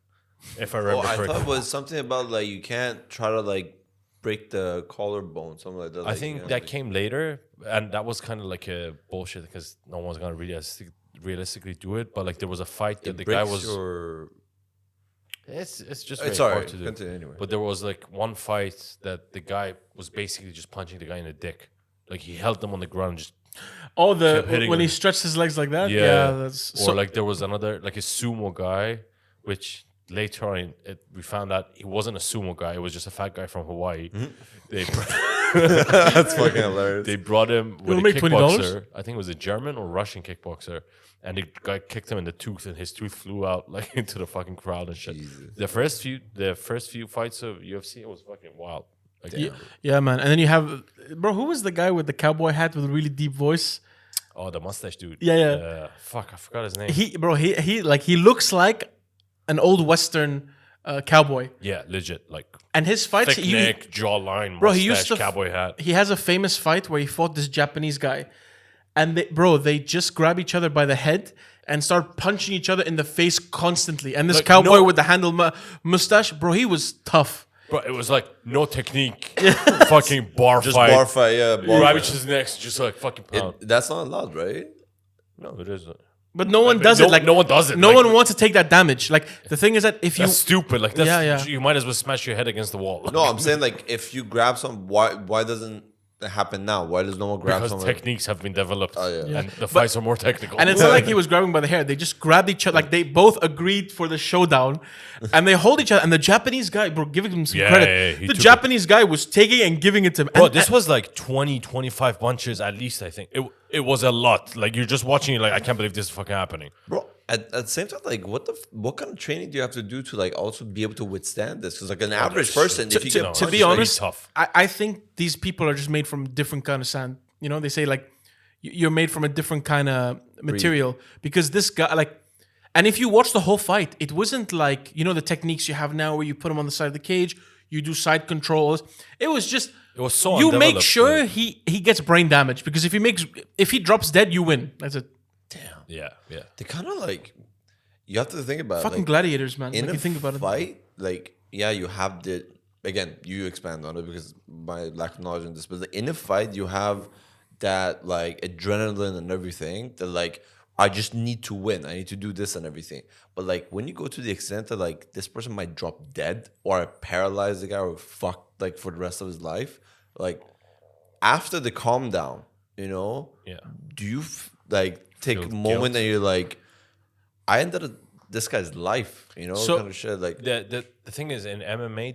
If I Oh, remember I correctly. thought it was something about like you can't try to like break the collarbone, something like that. I Like, think you know, that like- came later, and that was kind of like a bullshit because no one's gonna realistically do it. But like there was a fight that it the guy breaks was. your- It's just very It's alright. hard to do. Continue anyway. But there was like one fight that the guy was basically just punching the guy in the dick. Like he held them on the ground, just Oh, Kept hitting when he him. stretched his legs like that? yeah. That's Or like there was another like a sumo guy, which later on we found out he wasn't a sumo guy. It was just a fat guy from Hawaii. They That's fucking hilarious. they brought him with wanna a make $20? kickboxer. I think it was a German or Russian kickboxer, and the guy kicked him in the tooth, and his tooth flew out like into the fucking crowd and shit. The first few fights of UFC, it was fucking wild. Like, yeah, man. And then you have, bro, who was the guy with the cowboy hat with a really deep voice? Oh, the mustache dude. Yeah. Fuck, I forgot his name. He looks like an old Western cowboy. Yeah, legit. Like And his fights, thick neck, jawline, bro, mustache, he used to cowboy hat. He has a famous fight where he fought this Japanese guy, and they just grab each other by the head and start punching each other in the face constantly. And this Like, cowboy no- with the handle mustache, bro, he was tough. Bro, it was like no technique. Fucking bar Just fight. bar fight, yeah. Bar Grab fight. each other's necks, just like fucking pound. That's not allowed, right? No, it isn't. But no one but does no- it. Like no one does it. No Like- one wants to take that damage. Like the thing is that if you That's stupid. Like that's Yeah. you might as well smash your head against the wall. No, I'm saying like if you grab some, why doesn't it happen now? Why does no one grab because someone? techniques have been developed, yeah. and the fights are more technical. And it's not like he was grabbing by the hair. They just grabbed each other. Like they both agreed for the showdown, and they hold each other. And the Japanese guy, bro, giving him some Yeah, credit. yeah, he The took Japanese guy was taking and giving it to him. Bro, And- this was like 20, 25 punches at least. I think it was a lot. Like you're just watching it, like I can't believe this is fucking happening. Bro, at the same time, like what kind of training do you have to do to like also be able to withstand this? Because like an average person, if you get no, punched, to be It's really honest, tough. I think these people are just made from different kind of sand. You know, they say like you're made from a different kind of material because this guy like, and if you watch the whole fight, it wasn't like the techniques you have now where you put him on the side of the cage, you do side controls. It was just It was so you make undeveloped, sure like- he gets brain damage because if he drops dead, you win. That's it. Yeah. they kind of like you have to think about it, Fucking like, gladiators, man. in Like a you think about it. fight, like you have the again, you expand on it because my lack of knowledge in this, but like, in a fight, you have that like adrenaline and everything that like I just need to win. I need to do this and everything. But like when you go to the extent that like this person might drop dead or paralyze the guy or fucked like for the rest of his life, like after the calm down, Yeah. do you like take Feel a moment guilt? and you're like, I ended this guy's life, So- kind of shit. Like The thing is in MMA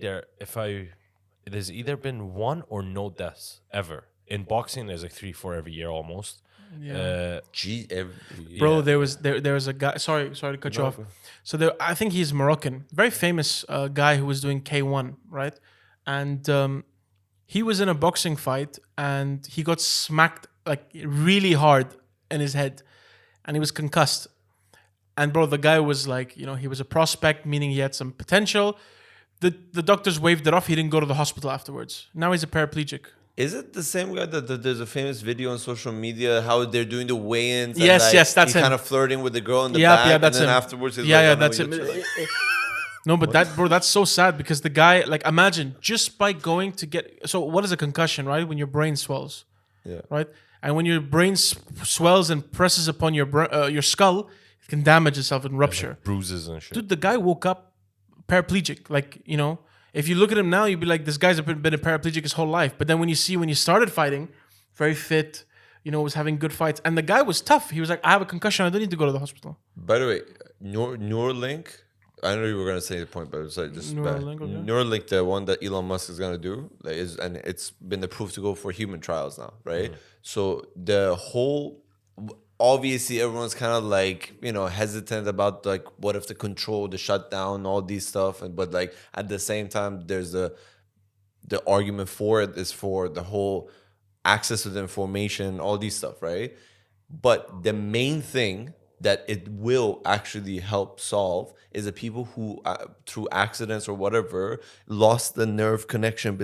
there's either been one or no deaths ever. In boxing, there's like 3-4 every year almost. Yeah. Bro, Yeah. there was a guy. Sorry to cut you off. So I think he's Moroccan, very famous guy who was doing K1, right? And he was in a boxing fight and he got smacked like really hard in his head, and he was concussed. And bro, the guy was like, he was a prospect, meaning he had some potential. The doctors waved it off. He didn't go to the hospital afterwards. Now he's a paraplegic. is it the same guy that there's a famous video on social media how they're doing the weigh-ins? Yes, and, like, yes, that's he's him. kind of flirting with the girl in the Yeah, back, yeah, that's and then him. afterwards, he's Yeah, like, yeah, "I know that's you're him. chill." No, but that's so sad because the guy, like, imagine just by going to get. So, what is a concussion, right? When your brain swells, Yeah. right? And when your brain swells and presses upon your skull, it can damage itself and rupture. bruises and shit. Dude, the guy woke up paraplegic. Like, if you look at him now, you'd be like, this guy's been a paraplegic his whole life. But then when you started fighting, very fit, was having good fights, and the guy was tough. He was like, I have a concussion. I don't need to go to the hospital. By the way, Neuralink. I know you were gonna say the point, but it's like just Neuralink, okay. Neuralink, the one that Elon Musk is gonna do, and it's been approved to go for human trials now, right? So the whole, obviously, everyone's kind of like hesitant about like what if the control, the shutdown, all these stuff, but like at the same time, there's the argument for it is for the whole access to the information, all these stuff, right? But the main thing that it will actually help solve is the people who, through accidents or whatever, lost the nerve connection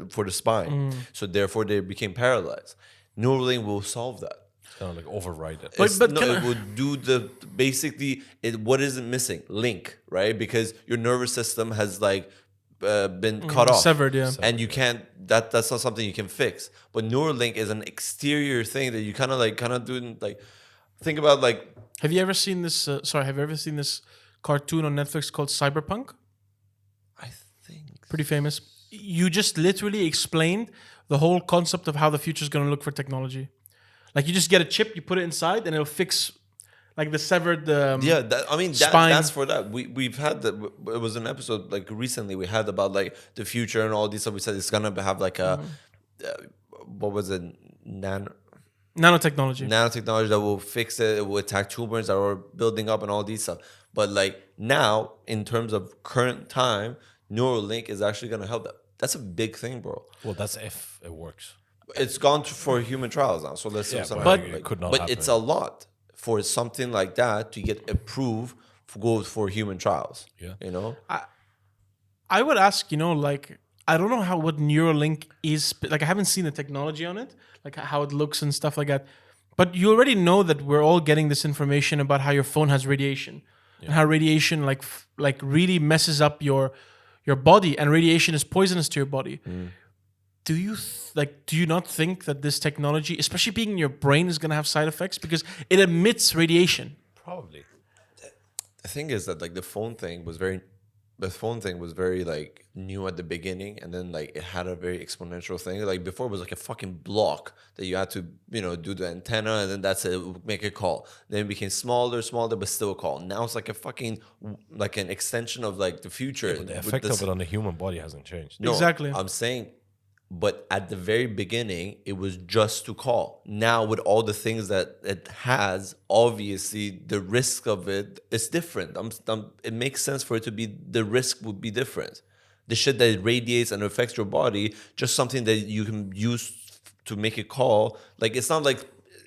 for the spine. So therefore, they became paralyzed. Neuralink will solve that. Kind of like override it. It would do what is it missing? Link, right? Because your nervous system has like been cut off, Severed, yeah. and you can't. That's not something you can fix. But Neuralink is an exterior thing that you kind of do. Like, think about like. Have you ever seen this? Have you ever seen this cartoon on Netflix called Cyberpunk? I think Pretty famous. You just literally explained the whole concept of how the future is going to look for technology. Like you just get a chip, you put it inside, and it'll fix like the severed. Spine. That's for that. We've had that. It was an episode like recently we had about like the future and all these stuff. We said it's gonna have like a what was it, Nanotechnology. nanotechnology that will fix it. It will attack tumors that are building up and all these stuff. But like now, in terms of current time, Neuralink is actually gonna help that. That's a big thing, bro. Well, that's if it works. It's gone for human trials now. So let's say Yeah, something but like, it could not but it's a happen. lot for something like that to get approved for go for human trials. Yeah. You know? I would ask, like, I don't know what Neuralink is. Like, I haven't seen the technology on it, like how it looks and stuff like that. But you already know that we're all getting this information about how your phone has radiation and how radiation like really messes up your body, and radiation is poisonous to your body. Do you do you not think that this technology, especially being in your brain, is going to have side effects because it emits radiation? Probably. The thing is that like the phone thing was very like new at the beginning, and then like it had a very exponential thing. Like before it was like a fucking block that you had to do the antenna, and then that's it, make a call. Then it became smaller, but still a call. Now it's like a fucking like an extension of like the future. But the With effect this- of it on the human body hasn't changed. No, Exactly. I'm saying, but at the very beginning, it was just to call. Now, with all the things that it has, obviously the risk of it is different. It makes sense for it to be, the risk would be different. The shit that radiates and affects your body, just something that you can use to make a call. Like, it's not like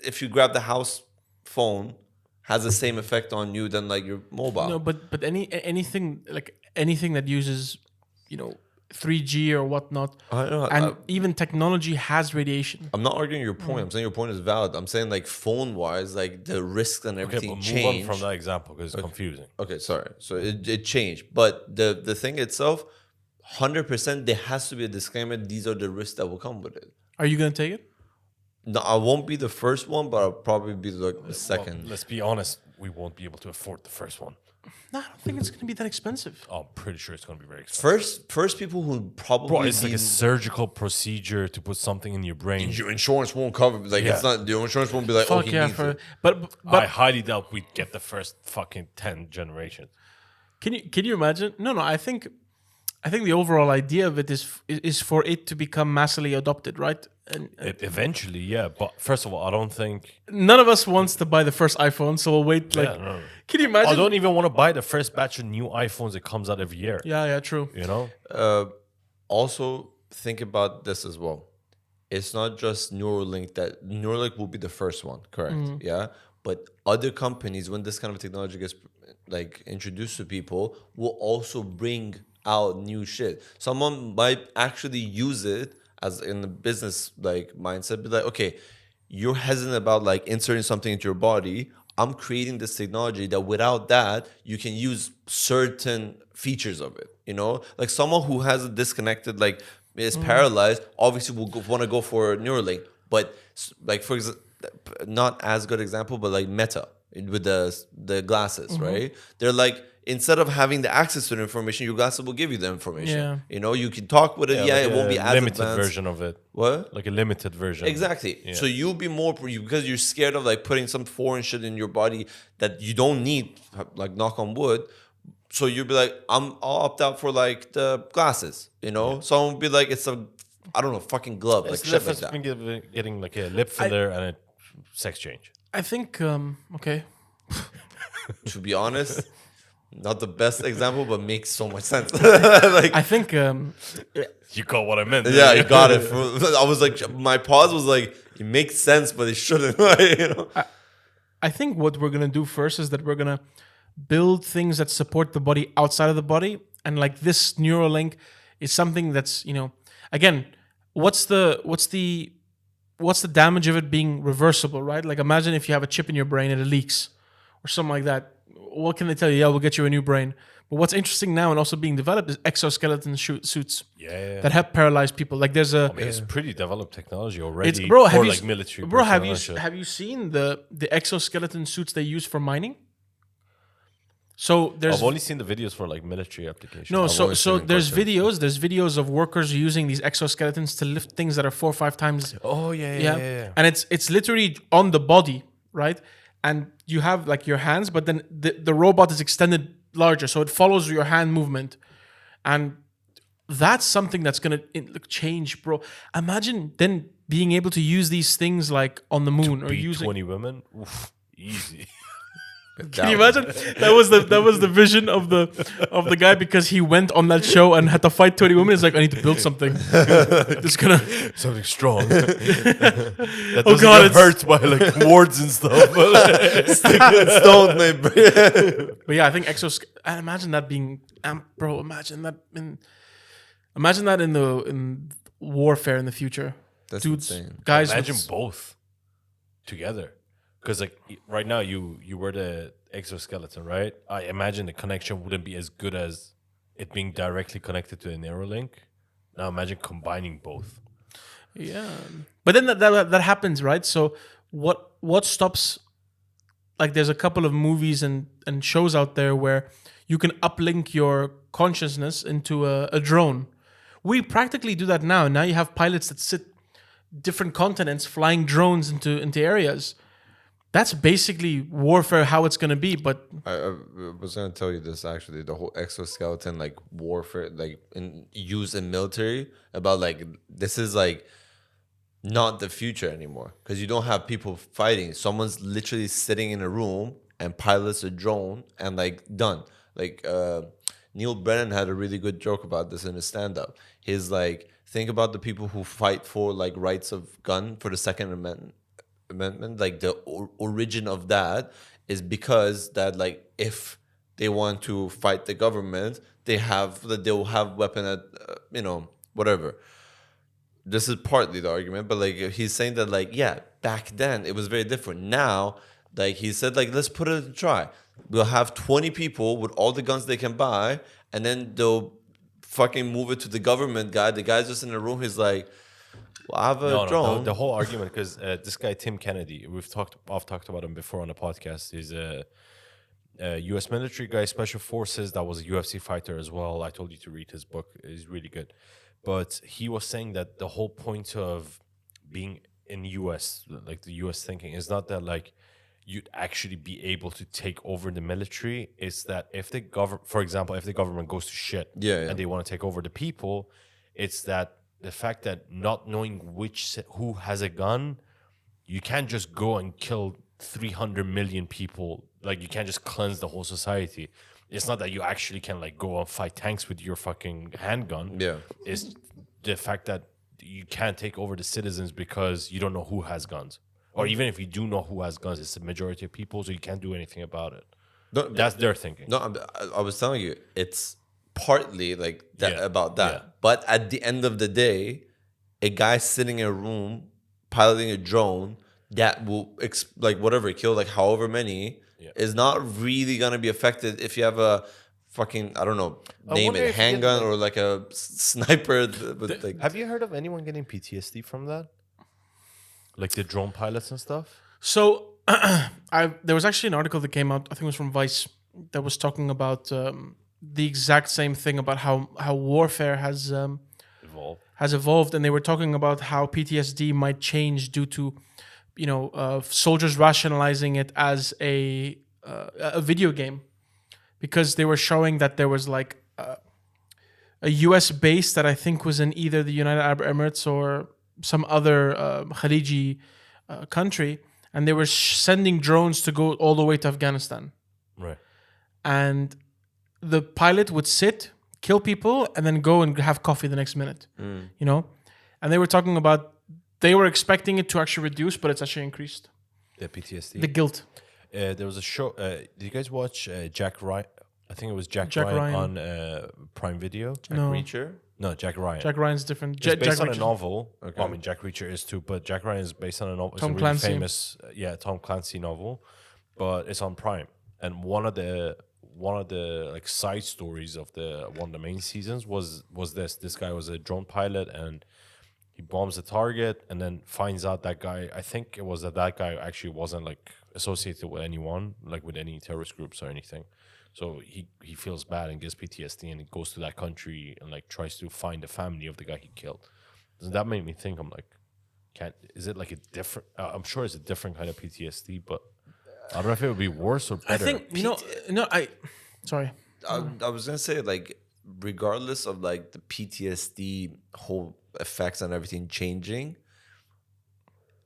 if you grab the house phone, has the same effect on you than like your mobile. No, but anything that uses 3G or whatnot, I know, and even technology has radiation. I'm not arguing your point. I'm saying your point is valid. I'm saying like phone wise, like the risks and Okay, everything but move changed. on from that example because it's confusing. Okay, sorry. So it changed, but the thing itself, 100%, there has to be a disclaimer. These are the risks that will come with it. Are you gonna take it? No, I won't be the first one, but I'll probably be like the Well, second. let's be honest, we won't be able to afford the first one. No, I don't think it's gonna be that expensive. Oh, I'm pretty sure it's going to be very expensive. First people who probably Bro, it's like be- a surgical procedure to put something in your brain. your insurance won't cover. Like Yeah. it's not, your insurance won't be like, oh, Fuck he yeah, needs it. but I highly doubt we'd get the first fucking 10 generations. can you imagine? No, I think the overall idea of it is for it to become massively adopted, right? And Eventually, yeah. But first of all, I don't think. none of us wants to buy the first iPhone, so we'll wait. Like, no. can you imagine? I don't even want to buy the first batch of new iPhones that comes out every year. Yeah, true. You know? Also, think about this as well. It's not just Neuralink that Neuralink will be the first one, correct? Yeah, but other companies, when this kind of technology gets like introduced to people, will also bring out new shit. Someone might actually use it as in the business like mindset, be like, okay, you're hesitant about like inserting something into your body. I'm creating this technology that without that, you can use certain features of it. You know, like someone who has a disconnected, like is paralyzed, obviously will want to go for Neuralink. But like for example, not as good example, but like Meta with the glasses, right? They're like, instead of having the access to the information, your glasses will give you the information. Yeah. You know, you can talk with it. Yeah, like it won't a be as limited advanced. version of it. What? Like a limited version. Exactly. Yeah. So you'll be more because you're scared of like putting some foreign shit in your body that you don't need, like knock on wood. So you'll be like, I'll opt out for like the glasses. You know, someone will be like, it's a, I don't know, fucking glove, It's like the shit like difference that. between getting like a lip filler and a sex change. I think okay. To be honest, not the best example, but makes so much sense. Like, I think You got what I meant. yeah, you got it. I was like, my pause was like, it makes sense, but it shouldn't. You know. I think what we're gonna do first is that we're gonna build things that support the body outside of the body, and like this Neuralink is something that's again, what's the damage of it being reversible, right? Like imagine if you have a chip in your brain and it leaks or something like that. What can they tell you? Yeah, we'll get you a new brain. But what's interesting now and also being developed is exoskeleton suits Yeah. that help paralyze people. Like there's a I mean, it's pretty developed technology already. it's bro. Have for you like military? bro? Have personnel you and shit. have you seen the exoskeleton suits they use for mining? So there's I've only seen the videos for like military applications. no. I've So only so seen there's cartoons. videos of workers using these exoskeletons to lift things that are 4 or 5 times. Oh yeah. And it's literally on the body, right? And you have like your hands, but then the robot is extended larger, so it follows your hand movement, and that's something that's gonna change, bro. Imagine then being able to use these things like on the moon or Beat using 20 women. Oof, easy. Can you imagine? That was the vision of the guy, because he went on that show and had to fight 20 women. He's like, I need to build something. Just gonna Something strong. That Oh, doesn't God, get hurt by like wards and stuff. Stick and stone, mate. But yeah, I think and imagine that being bro. Imagine that in warfare in the future. That's Dudes, insane. guys. Imagine with- both together. Because like right now you wear the exoskeleton, right? I imagine the connection wouldn't be as good as it being directly connected to a Neuralink. Now imagine combining both. Yeah, but then that happens, right? So what stops? Like, there's a couple of movies and shows out there where you can uplink your consciousness into a drone. We practically do that now. Now you have pilots that sit different continents flying drones into areas. That's basically warfare, how it's going to be. But I was gonna tell you this actually. The whole exoskeleton like warfare, like used in military, about like this is like not the future anymore, because you don't have people fighting. Someone's literally sitting in a room and pilots a drone and like done. Like Neil Brennan had a really good joke about this in his stand-up. He's like, think about the people who fight for like rights of gun for the Second Amendment. Like the origin of that is because that like if they want to fight the government, they will have weapon at whatever. This is partly the argument, but like he's saying that like yeah, back then it was very different. Now like he said like let's put it to try. We'll have 20 people with all the guns they can buy, and then they'll fucking move it to the government guy. The guy's just in the room. He's like, well, I have a drone. The whole argument, because this guy Tim Kennedy, I've talked about him before on the podcast. He's a U.S. military guy, special forces. That was a UFC fighter as well. I told you to read his book; it's really good. But he was saying that the whole point of being in U.S., like the U.S. thinking, is not that like you'd actually be able to take over the military. It's that if the government, for example, if the government goes to shit and they want to take over the people, it's that the fact that not knowing who has a gun, you can't just go and kill 300 million people. Like you can't just cleanse the whole society. It's not that you actually can like go and fight tanks with your fucking handgun. Yeah. It's the fact that you can't take over the citizens because you don't know who has guns. Or even if you do know who has guns, it's the majority of people, so you can't do anything about it. No, That's their thinking. No, I was telling you, it's partly like that about that. Yeah. But at the end of the day, a guy sitting in a room piloting a drone that will kill like however many is not really gonna be affected if you have a fucking name it handgun or like a sniper. With like, have you heard of anyone getting PTSD from that? Like the drone pilots and stuff? so there was actually an article that came out, I think it was from Vice, that was talking about the exact same thing about how warfare has evolved, and they were talking about how PTSD might change due to soldiers rationalizing it as a video game, because they were showing that there was like a US base that I think was in either the United Arab Emirates or some other Khaliji country, and they were sending drones to go all the way to Afghanistan. Right. And the pilot would sit, kill people, and then go and have coffee the next minute. And they were talking about, they were expecting it to actually reduce, but it's actually increased. The PTSD. The guilt. There was a show. Did you guys watch Jack Ryan? I think it was Jack Ryan on Prime Video. No. Reacher? No, Jack Ryan. Jack Ryan's different. It's based Jack on a Reacher. novel. Okay. Well, I mean, Jack Reacher is too, but Jack Ryan is based on a novel. It's Tom a really Clancy. famous, Tom Clancy novel, but it's on Prime. And one of the like side stories of one of the main seasons was this. This guy was a drone pilot, and he bombs a target, and then finds out that guy. I think it was that guy actually wasn't like associated with anyone, like with any terrorist groups or anything. So he feels bad and gets PTSD, and he goes to that country and like tries to find the family of the guy he killed. Doesn't that make me think? I'm like, is it like a different? I'm sure it's a different kind of PTSD, but I don't know if it would be worse or better. I think sorry. I was gonna say like regardless of like the PTSD whole effects and everything changing,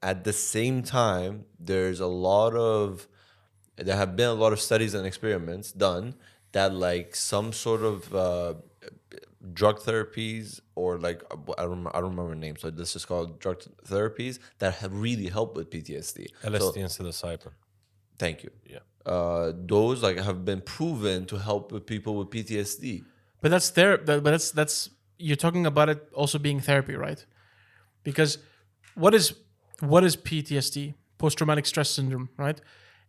at the same time there's a lot of there have been a lot of studies and experiments done that like some sort of drug therapies or like I don't remember names, so this is called drug therapies that have really helped with PTSD. LSD and psilocybin. Thank you. Yeah. Those like have been proven to help with people with PTSD. But that's you're talking about it also being therapy, right? Because what is PTSD? Post-traumatic stress syndrome, right?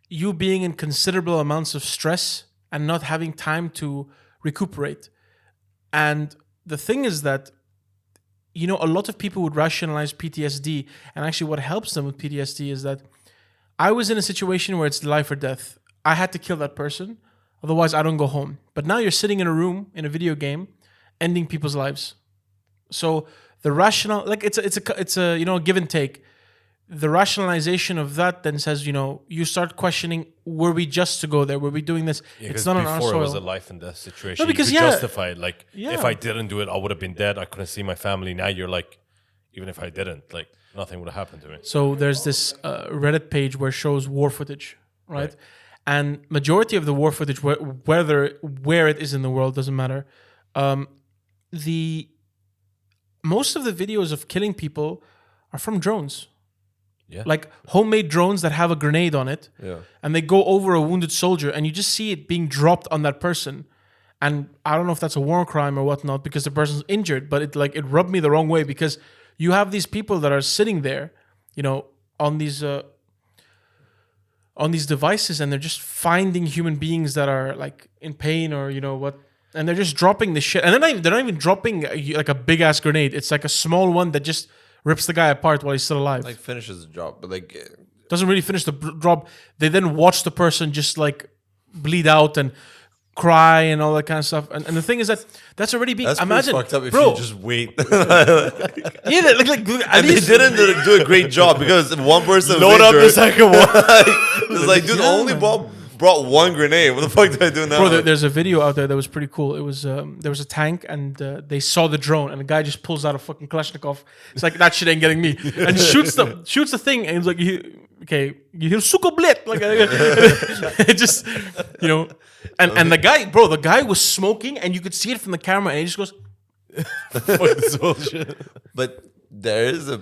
You being in considerable amounts of stress and not having time to recuperate. And the thing is that, you know, a lot of people would rationalize PTSD, and actually what helps them with PTSD is that I was in a situation where it's life or death. I had to kill that person, otherwise I don't go home. But now you're sitting in a room in a video game, ending people's lives. So the rational, like it's a you know, give and take. The rationalization of that then says, you know, you start questioning: were we just to go there? Were we doing this? Yeah, it's not on our soil. Before it was a life and death situation. No, because you could justify it. Like, Yeah. if I didn't do it, I would have been dead. I couldn't see my family. Now you're like, even if I didn't, like, nothing would have happened to me. So there's this Reddit page where it shows war footage, right? And majority of the war footage, where it is in the world, doesn't matter. Most of the videos of killing people are from drones. Yeah. Like homemade drones that have a grenade on it. Yeah. And they go over a wounded soldier and you just see it being dropped on that person. And I don't know if that's a war crime or whatnot because the person's injured, but it rubbed me the wrong way because you have these people that are sitting there, you know, on these devices, and they're just finding human beings that are like in pain or, you know what, and they're just dropping the shit. And they're not even dropping like a big ass grenade. It's like a small one that just rips the guy apart while he's still alive. Like finishes the job, but like Doesn't really finish the job. They then watch the person just like bleed out and cry and all that kind of stuff. And the thing is that that's already being that's imagine, pretty fucked up if bro. you just wait. Yeah, like And they didn't do a great job because one person Load up the second one. It's like, dude, I only brought one grenade. What the fuck do I do now? Bro, there's a video out there that was pretty cool. It was there was a tank and they saw the drone and the guy just pulls out a fucking Kalashnikov. It's like, that shit ain't getting me, and shoots the thing, and he's like, you hear suko blit, like it just, you know, and the guy was smoking and you could see it from the camera and he just goes. Fuck this bullshit. But there is a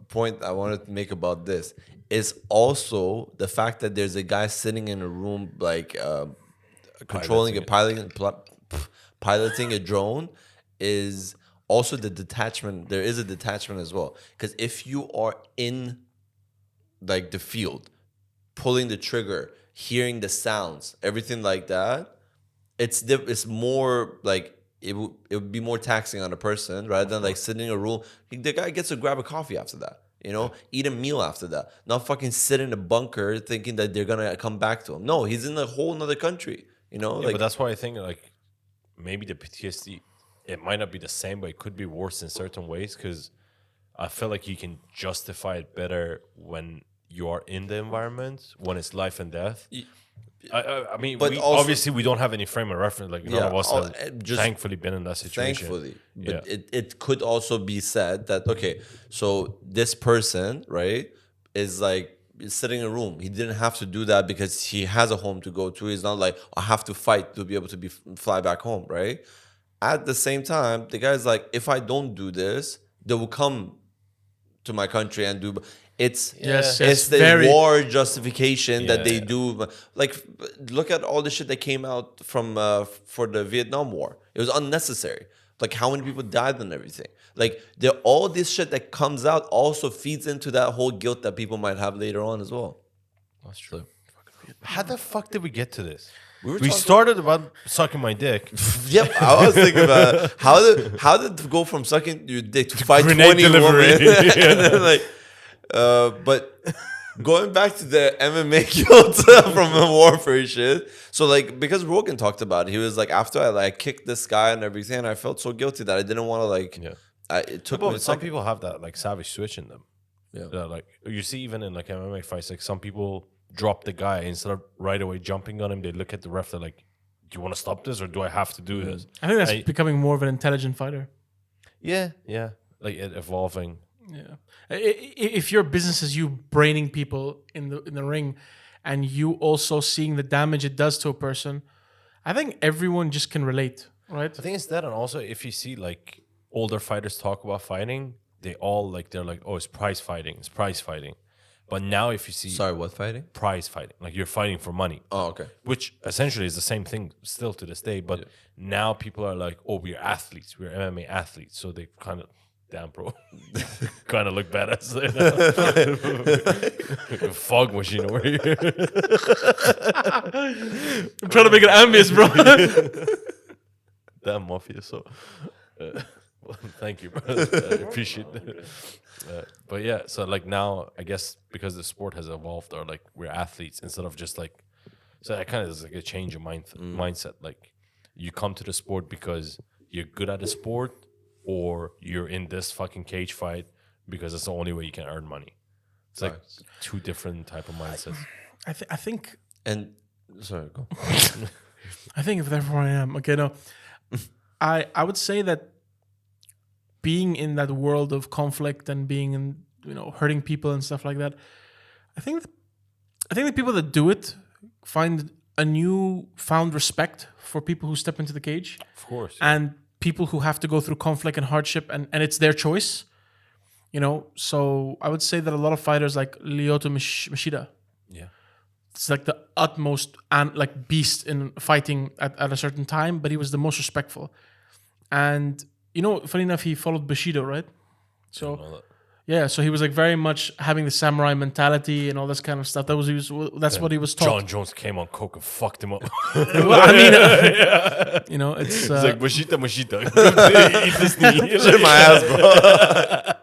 point I wanted to make about this. Is also the fact that there's a guy sitting in a room like piloting a drone is also the detachment. There is a detachment as well, because if you are in like the field, pulling the trigger, hearing the sounds, everything like that, it's more like it would be more taxing on a person rather than like sitting in a room. The guy gets to grab a coffee after that. You know, eat a meal after that. Not fucking sit in a bunker thinking that they're gonna come back to him. No, he's in a whole nother country. You know, Yeah, but that's why I think like maybe the PTSD, it might not be the same, but it could be worse in certain ways, because I feel like you can justify it better when you are in the environment, when it's life and death. I mean, but obviously we don't have any frame of reference. Like none of us have just thankfully been in that situation. Thankfully, but it could also be said that okay, so this person, right, is like sitting in a room. He didn't have to do that because he has a home to go to. He's not like, I have to fight to be able to fly back home, right? At the same time, the guy's like, if I don't do this, they will come to my country and do. It's the war justification that they do. Like, look at all the shit that came out from for the Vietnam War. It was unnecessary. Like how many people died and everything. Like all this shit that comes out also feeds into that whole guilt that people might have later on as well. That's true. How the fuck did we get to this? We started about sucking my dick. Yep, I was thinking about how did it go from sucking your dick to fight 20 delivery. women. And then like, but going back to the MMA guilt from the warfare shit. So like, because Rogan talked about it, he was like, after I like kicked this guy and everything, I felt so guilty that I didn't want to like. Yeah. It took me. Some people have that like savage switch in them. Yeah. Like you see even in like MMA fights, like some people drop the guy instead of right away jumping on him. They look at the ref. They're like, "Do you want to stop this or do I have to do this?" I think that's becoming more of an intelligent fighter. Yeah. Like it evolving. Yeah. If your business is you braining people in the ring, and you also seeing the damage it does to a person, I think everyone just can relate, right? I think it's that, and also if you see like older fighters talk about fighting, they're like, oh, it's prize fighting. But now if you see Sorry, what fighting? prize fighting, like you're fighting for money, Oh, okay. which essentially is the same thing still to this day. But now people are like, oh, we're athletes, we're MMA athletes, so they kind of, damn, bro, kind of look badass. Fog machine over here. I'm trying to make it ambience, bro. Damn, mafia. So, well, thank you, bro. I appreciate that. But yeah, so like now, I guess because the sport has evolved, or like we're athletes instead of just like, so that kind of is like a change of mindset. Like you come to the sport because you're good at the sport, or you're in this fucking cage fight because it's the only way you can earn money. It's like two different type of mindsets. I think And sorry, go. I think if therefore I am okay. No, I would say that being in that world of conflict and being in, hurting people and stuff like that, I think the people that do it find a newfound respect for people who step into the cage, Of course. and people who have to go through conflict and hardship, and it's their choice. So I would say that a lot of fighters like Lyoto Machida, Yeah. it's like the utmost and like beast in fighting at a certain time, but he was the most respectful. And funny enough, he followed Bushido, right? So yeah, so he was like very much having the samurai mentality and all this kind of stuff. That's what he was taught. Jon Jones came on coke and fucked him up. Well, I mean, it's It's like Machita. Eat this knee. Shit my ass, bro.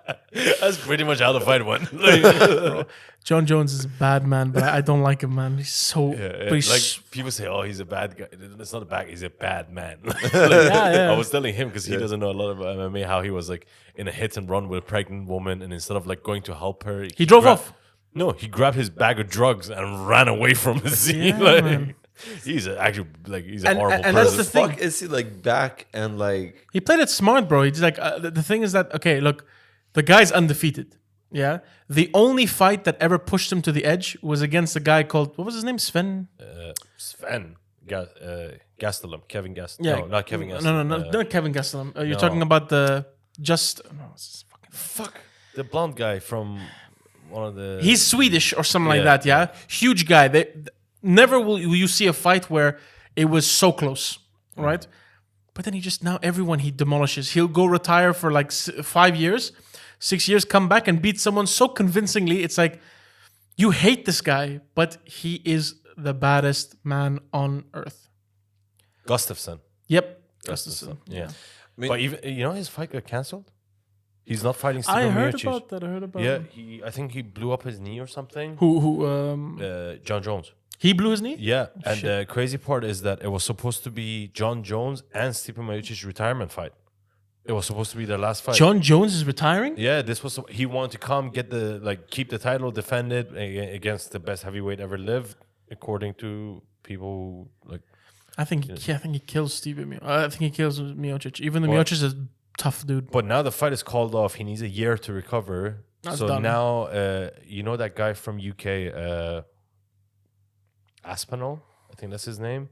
That's pretty much how the fight went. Like, Jon Jones is a bad man, but I don't like him, man. He's so but he's like people say, oh, he's a bad guy. It's not a bad guy. He's a bad man. yeah. I was telling him because he doesn't know a lot about MMA, how he was like in a hit and run with a pregnant woman, and instead of like going to help her, he drove off. No, he grabbed his bag of drugs and ran away from the scene. Yeah, man. He's a And- horrible and person. that's the thing. Fuck is he like back and like? He played it smart, bro. He's like, the thing is that, okay, look, the guy's undefeated. Yeah. The only fight that ever pushed him to the edge was against a guy called, what was his name? Sven? Sven Gastelum, Kevin Gastelum. Yeah. No, not Kevin Gastelum. No, not Kevin Gastelum. You're no. talking about the it's fucking. Fuck. The blonde guy from one of the. He's Swedish or something like Yeah. that, yeah? Huge guy. Never will you see a fight where it was so close, right? But then everyone he demolishes. He'll go retire for like 5 years, 6 years, come back and beat someone so convincingly. It's like, you hate this guy, but he is the baddest man on earth. Gustafsson. Yep. Gustafsson. Yeah. mean- But even his fight got cancelled. He's not fighting Stipe I heard Miocic. about that. Yeah, I think he blew up his knee or something. Who Jon Jones. he blew his knee? Yeah, and the crazy part is that it was supposed to be Jon Jones and Stipe Miocic's retirement fight. It was supposed to be their last fight. Jon Jones is retiring? Yeah, he wanted to come get keep the title, defend it against the best heavyweight ever lived, according to people like. I think he kills Steve Miocic. I think he kills Miocic. Even though What? Miocic is a tough dude. But now the fight is called off. He needs a year to recover. That's so done. now, that guy from UK, Aspinall, I think that's his name.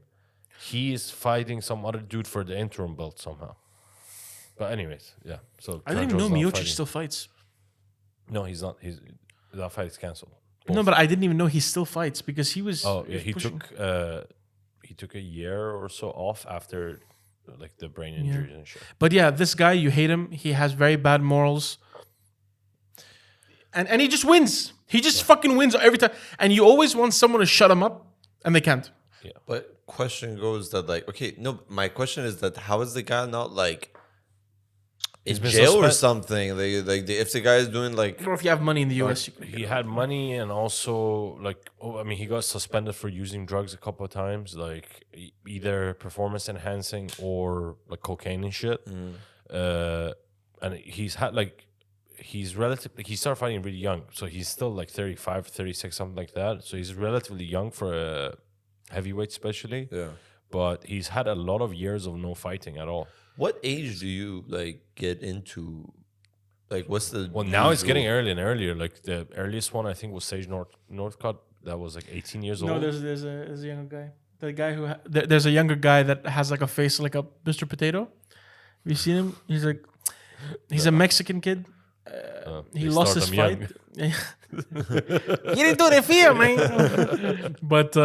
He is fighting some other dude for the interim belt somehow. But anyways, yeah. So I didn't even know Miocic still fights. No, he's not. That fight is canceled. No, but I didn't even know he still fights because he was. Oh yeah, was pushing. he took a year or so off after like the brain injuries and shit. But yeah, this guy, you hate him. He has very bad morals. And he just wins. He just fucking wins every time. And you always want someone to shut him up, and they can't. But question goes that like, okay, no, my question is that how is the guy not like in He's been jail or suspended. something? If the guy is doing like, Or if you have money in the US, you can He had money and also he got suspended for using drugs a couple of times, like either performance enhancing or like cocaine and shit. And he's had he started fighting really young, so he's still like 35, 36, something like that. So he's relatively young for a heavyweight, especially. yeah. But he's had a lot of years of no fighting at all. What age do you like get into? Like, what's the Well, now it's usual- getting earlier and earlier. Like the earliest one I think was Sage Northcutt that was like 18 years No, old. there's a younger guy. The guy who there's a younger guy that has like a face like a Mr. Potato. Have you seen him? He's a Mexican kid. He They lost his start them fight. You didn't do it fair, man. But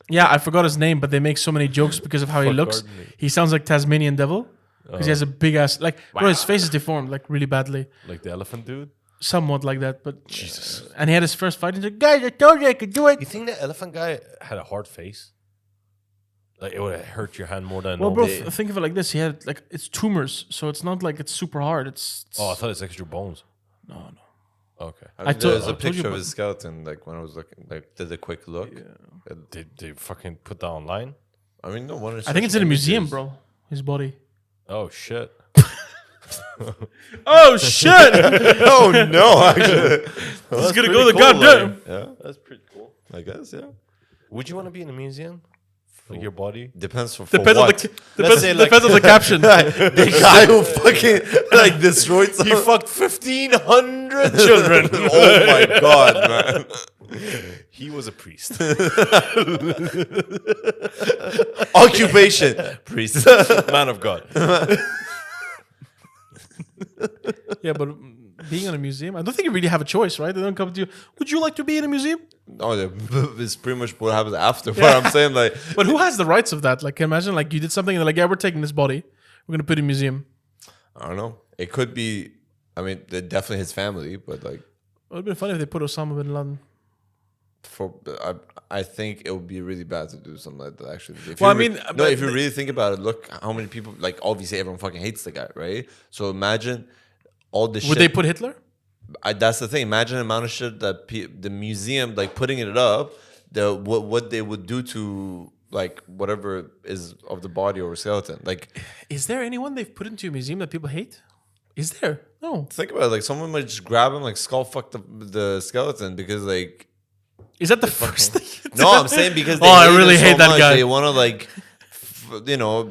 yeah, I forgot his name. But they make so many jokes because of how he looks. Pardon me. He sounds like Tasmanian devil because he has a big ass. Like, bro, his face is deformed like really badly. Like the elephant dude. Somewhat like that, but Jesus. and he had his first fight. He's like, guys, I told you I could do it. You think the elephant guy had a hard face? Like it would have hurt your hand more than. Well, bro, normal? think of it like this: he had like it's tumors, so it's not like it's super hard. It's Oh, I thought it's extra bones. no. Okay. I mean, told- there's I a told you picture of about- his skeleton. Like when I was looking, like did a quick look. Did they fucking put that online? I mean, no one. I think it's in a museum, bro. His body. Oh shit. Oh shit! Oh no! Actually, He's gonna pretty go the cool, goddamn. yeah, That's pretty cool. I guess yeah. Would you want to be in a museum for your body? Depends for Depends on what. the Let's say, like, depends on the caption. the guy who fucking like destroyed some. He fucked 1,500 children. Oh my god, man! He was a priest. Occupation priest. Man of God. Yeah, but being in a museum, I don't think you really have a choice, right? They don't come to you. Would you like to be in a museum? No, it's pretty much what happens after. But I'm saying, like, But who has the rights of that? Like, imagine like you did something and they're like, yeah, we're taking this body, we're gonna put it in a museum. I don't know. It could be. I mean, definitely his family, but like, It would have been funny if they put Osama bin Laden. I think it would be really bad to do something like that. Actually, if Well, you I mean, no, but if you really think about it, look how many people. Like, obviously, everyone fucking hates the guy, right? So imagine all the shit. Would they put Hitler? That's the thing. Imagine the amount of shit that the museum, like putting it up, what they would do to like whatever is of the body or skeleton. Like, Is there anyone they've put into a museum that people hate? Is there? No. think about it. Like, someone might just grab him, like skull fuck the skeleton because like. Is that the first thing? you No, do? I'm saying because they Oh, I hate really him hate so that much, guy. They want to like,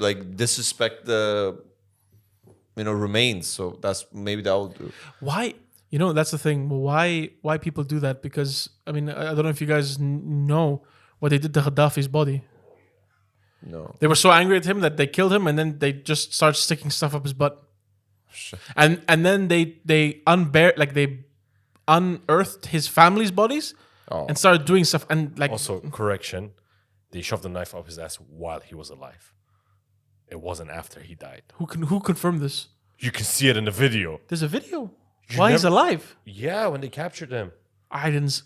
like disrespect the, remains. So that's maybe that will do. Why? You know, that's the thing. Why people do that? Because I mean, I don't know if you guys know what they did to Gaddafi's body. No, They were so angry at him that they killed him, and then they just started sticking stuff up his butt. And then they unearthed his family's bodies and started doing stuff. And like, Also, correction. They shoved the knife up his ass while he was alive. It wasn't after he died. who confirmed this? You can see it in the video. There's a video. Why he's alive? Yeah, when they captured him. I didn't.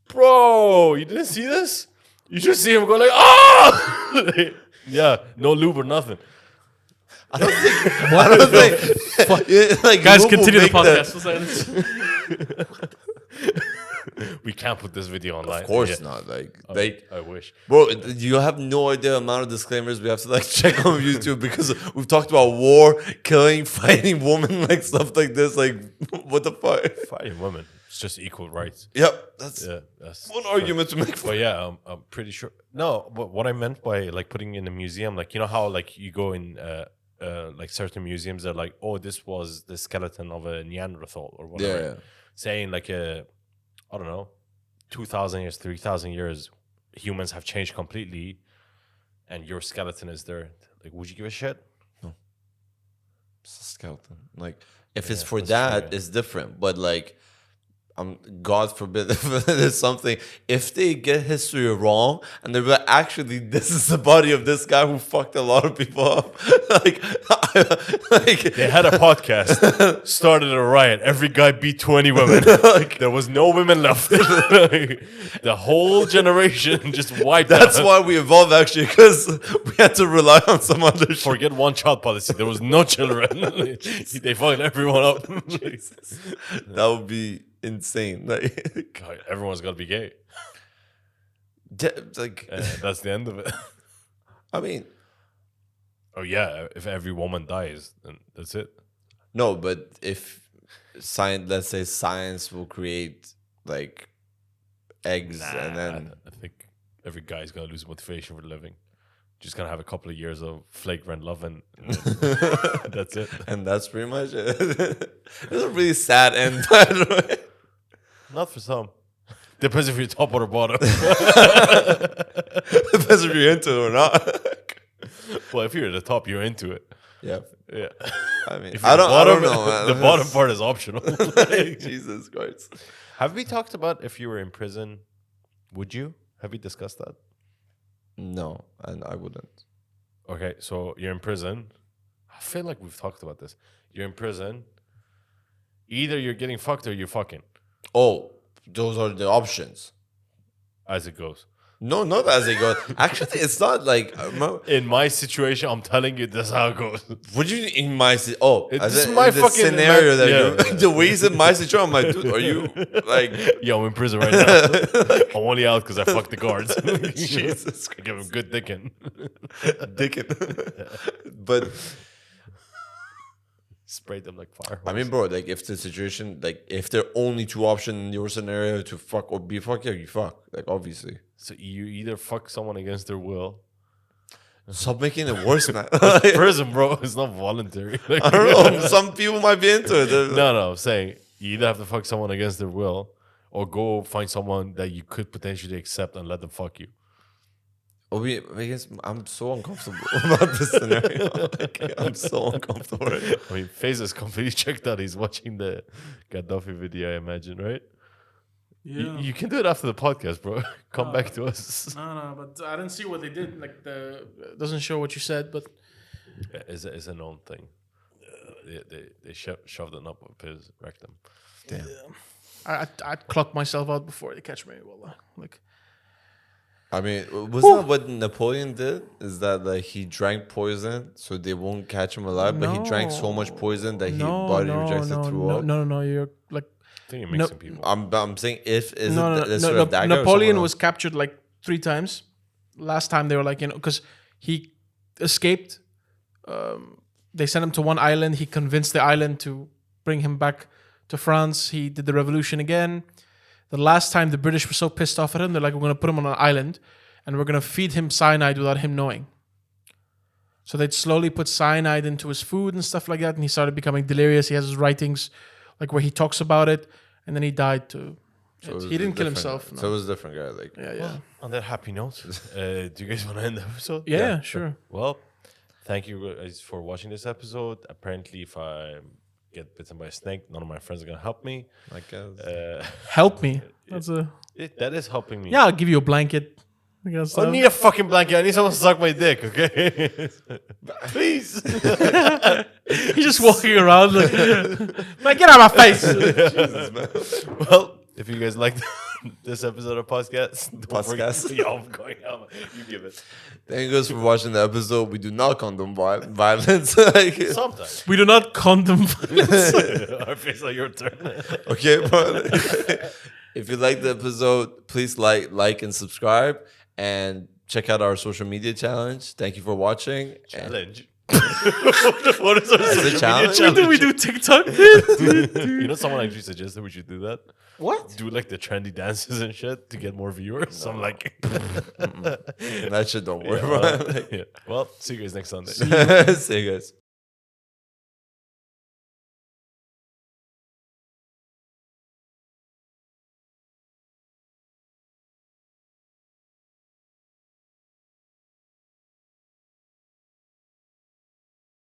Bro, you didn't see this? You just see him go like, oh! Yeah, no lube or nothing. I don't think. Like, Guys, Luke will continue the make podcast. We can't put this video online. Of course Yeah. not. Like, I wish. bro, you have no idea the amount of disclaimers we have to like check on YouTube because we've talked about war, killing, fighting women, like stuff like this. Like, what the fuck? Fighting women. It's just equal rights. Yep, that's That's one argument to make. But yeah, I'm pretty sure. No, but what I meant by like putting in a museum, like you know how like you go in like certain museums, they're like, oh, this was the skeleton of a Neanderthal or whatever. Yeah. Saying like I don't know, 2,000 years, 3,000 years, humans have changed completely, and your skeleton is there. Like, would you give a shit? It's a skeleton. Like, if it's Yeah, for that's that, true. it's different. But like, God forbid if there's something. If they get history wrong and they're like, actually, this is the body of this guy who fucked a lot of people up. like, They had a podcast, started a riot. Every guy beat 20 women. There was no women left. The whole generation just wiped that's out. why we evolved actually, because we had to rely on some other shit. Forget one child policy. There was no children. They fucked everyone up. That would be insane. Like, God, everyone's got to be gay. like, That's the end of it. I mean, Oh, yeah. If every woman dies, then that's it. no, but if science, let's say science will create like eggs and then I think every guy's going to lose motivation for living. Just going to have a couple of years of flagrant love and that's it. and that's pretty much it. It's a really sad end, by the way. Not for some. Depends if you're top or bottom. Depends if you're into it or not. Well, if you're at the top, you're into it. Yeah. Yeah. I mean, If I you're don't the know, man. The bottom part is optional. Jesus Christ. Have we talked about if you were in prison? Would you? Have we discussed that? No, and I wouldn't. Okay, so you're in prison. I feel like we've talked about this. You're in prison. Either you're getting fucked or you're fucking, Oh, those are the options. as it goes. No, not as it goes. Actually, it's not like. In my situation, I'm telling you, that's how it goes. Would you in my as This is in my the fucking scenario that yeah. you the way it's in my situation? I'm like, dude, are you like Yo, I'm in prison right now. I'm only out because I fucked the guards. Jesus I give him good dicking. dicking? But Sprayed them like fire. I mean, bro, like if the situation, like if there are only two options in your scenario to fuck or be fucked, yeah, you fuck. Like obviously. So you either fuck someone against their will. Stop making it worse, man. Prison, bro, it's not voluntary. Like, I don't know. Some people might be into it. no, I'm saying you either have to fuck someone against their will or go find someone that you could potentially accept and let them fuck you. I guess I'm so uncomfortable about this scenario. Like, I'm so uncomfortable. Right now. I mean, Faisal is completely checked out. He's watching the Gaddafi video, I imagine, right? Yeah. You can do it after the podcast, bro. Come back to us. No, but I didn't see what they did. Like it doesn't show what you said, but Yeah, it's a known thing. They shoved it up his rectum. Damn. I'd clock myself out before they catch me. Well, like I mean, wasn't that what Napoleon did? Is that like he drank poison so they won't catch him alive, but he drank so much poison that his body rejects it through up? No. You're like I think you're mixing people. I'm saying if is no. it sort of that guy or Napoleon someone was captured like 3 times. Last time they were like, because he escaped. They sent him to one island. He convinced the island to bring him back to France. He did the revolution again. The last time the British were so pissed off at him, they're like, we're going to put him on an island and we're going to feed him cyanide without him knowing. So they'd slowly put cyanide into his food and stuff like that. And he started becoming delirious. He has his writings like where he talks about it. And then he died too. So it was He didn't kill different- himself. No. So it was a different guy. Like, Yeah. On that happy note, do you guys want to end the episode? Yeah, sure. Well, thank you guys for watching this episode. Apparently, if I get bitten by a snake, none of my friends are gonna help me. I guess. Help me. That's a That is helping me. yeah. I'll give you a blanket. I guess. I don't need a fucking blanket. I need someone to suck my dick. Okay, please. He's just walking around like, man, get out of my face. Jesus, man. Well, if you guys liked this episode of podcast, Podcast? I'm going out. You give it. Thank you guys for watching the episode. We do not condone violence. Like, Sometimes. We do not condom. Our face on your turn. okay, bro. If you like the episode, please like and subscribe and check out our social media challenge. Thank you for watching. Challenge. What is our social media challenge? When did we do TikTok? You know, someone actually suggested we should do that. What? Do like the trendy dances and shit to get more viewers. So I'm like, That shit don't work, yeah, bro. well, yeah. Well, see you guys next Sunday. See you guys.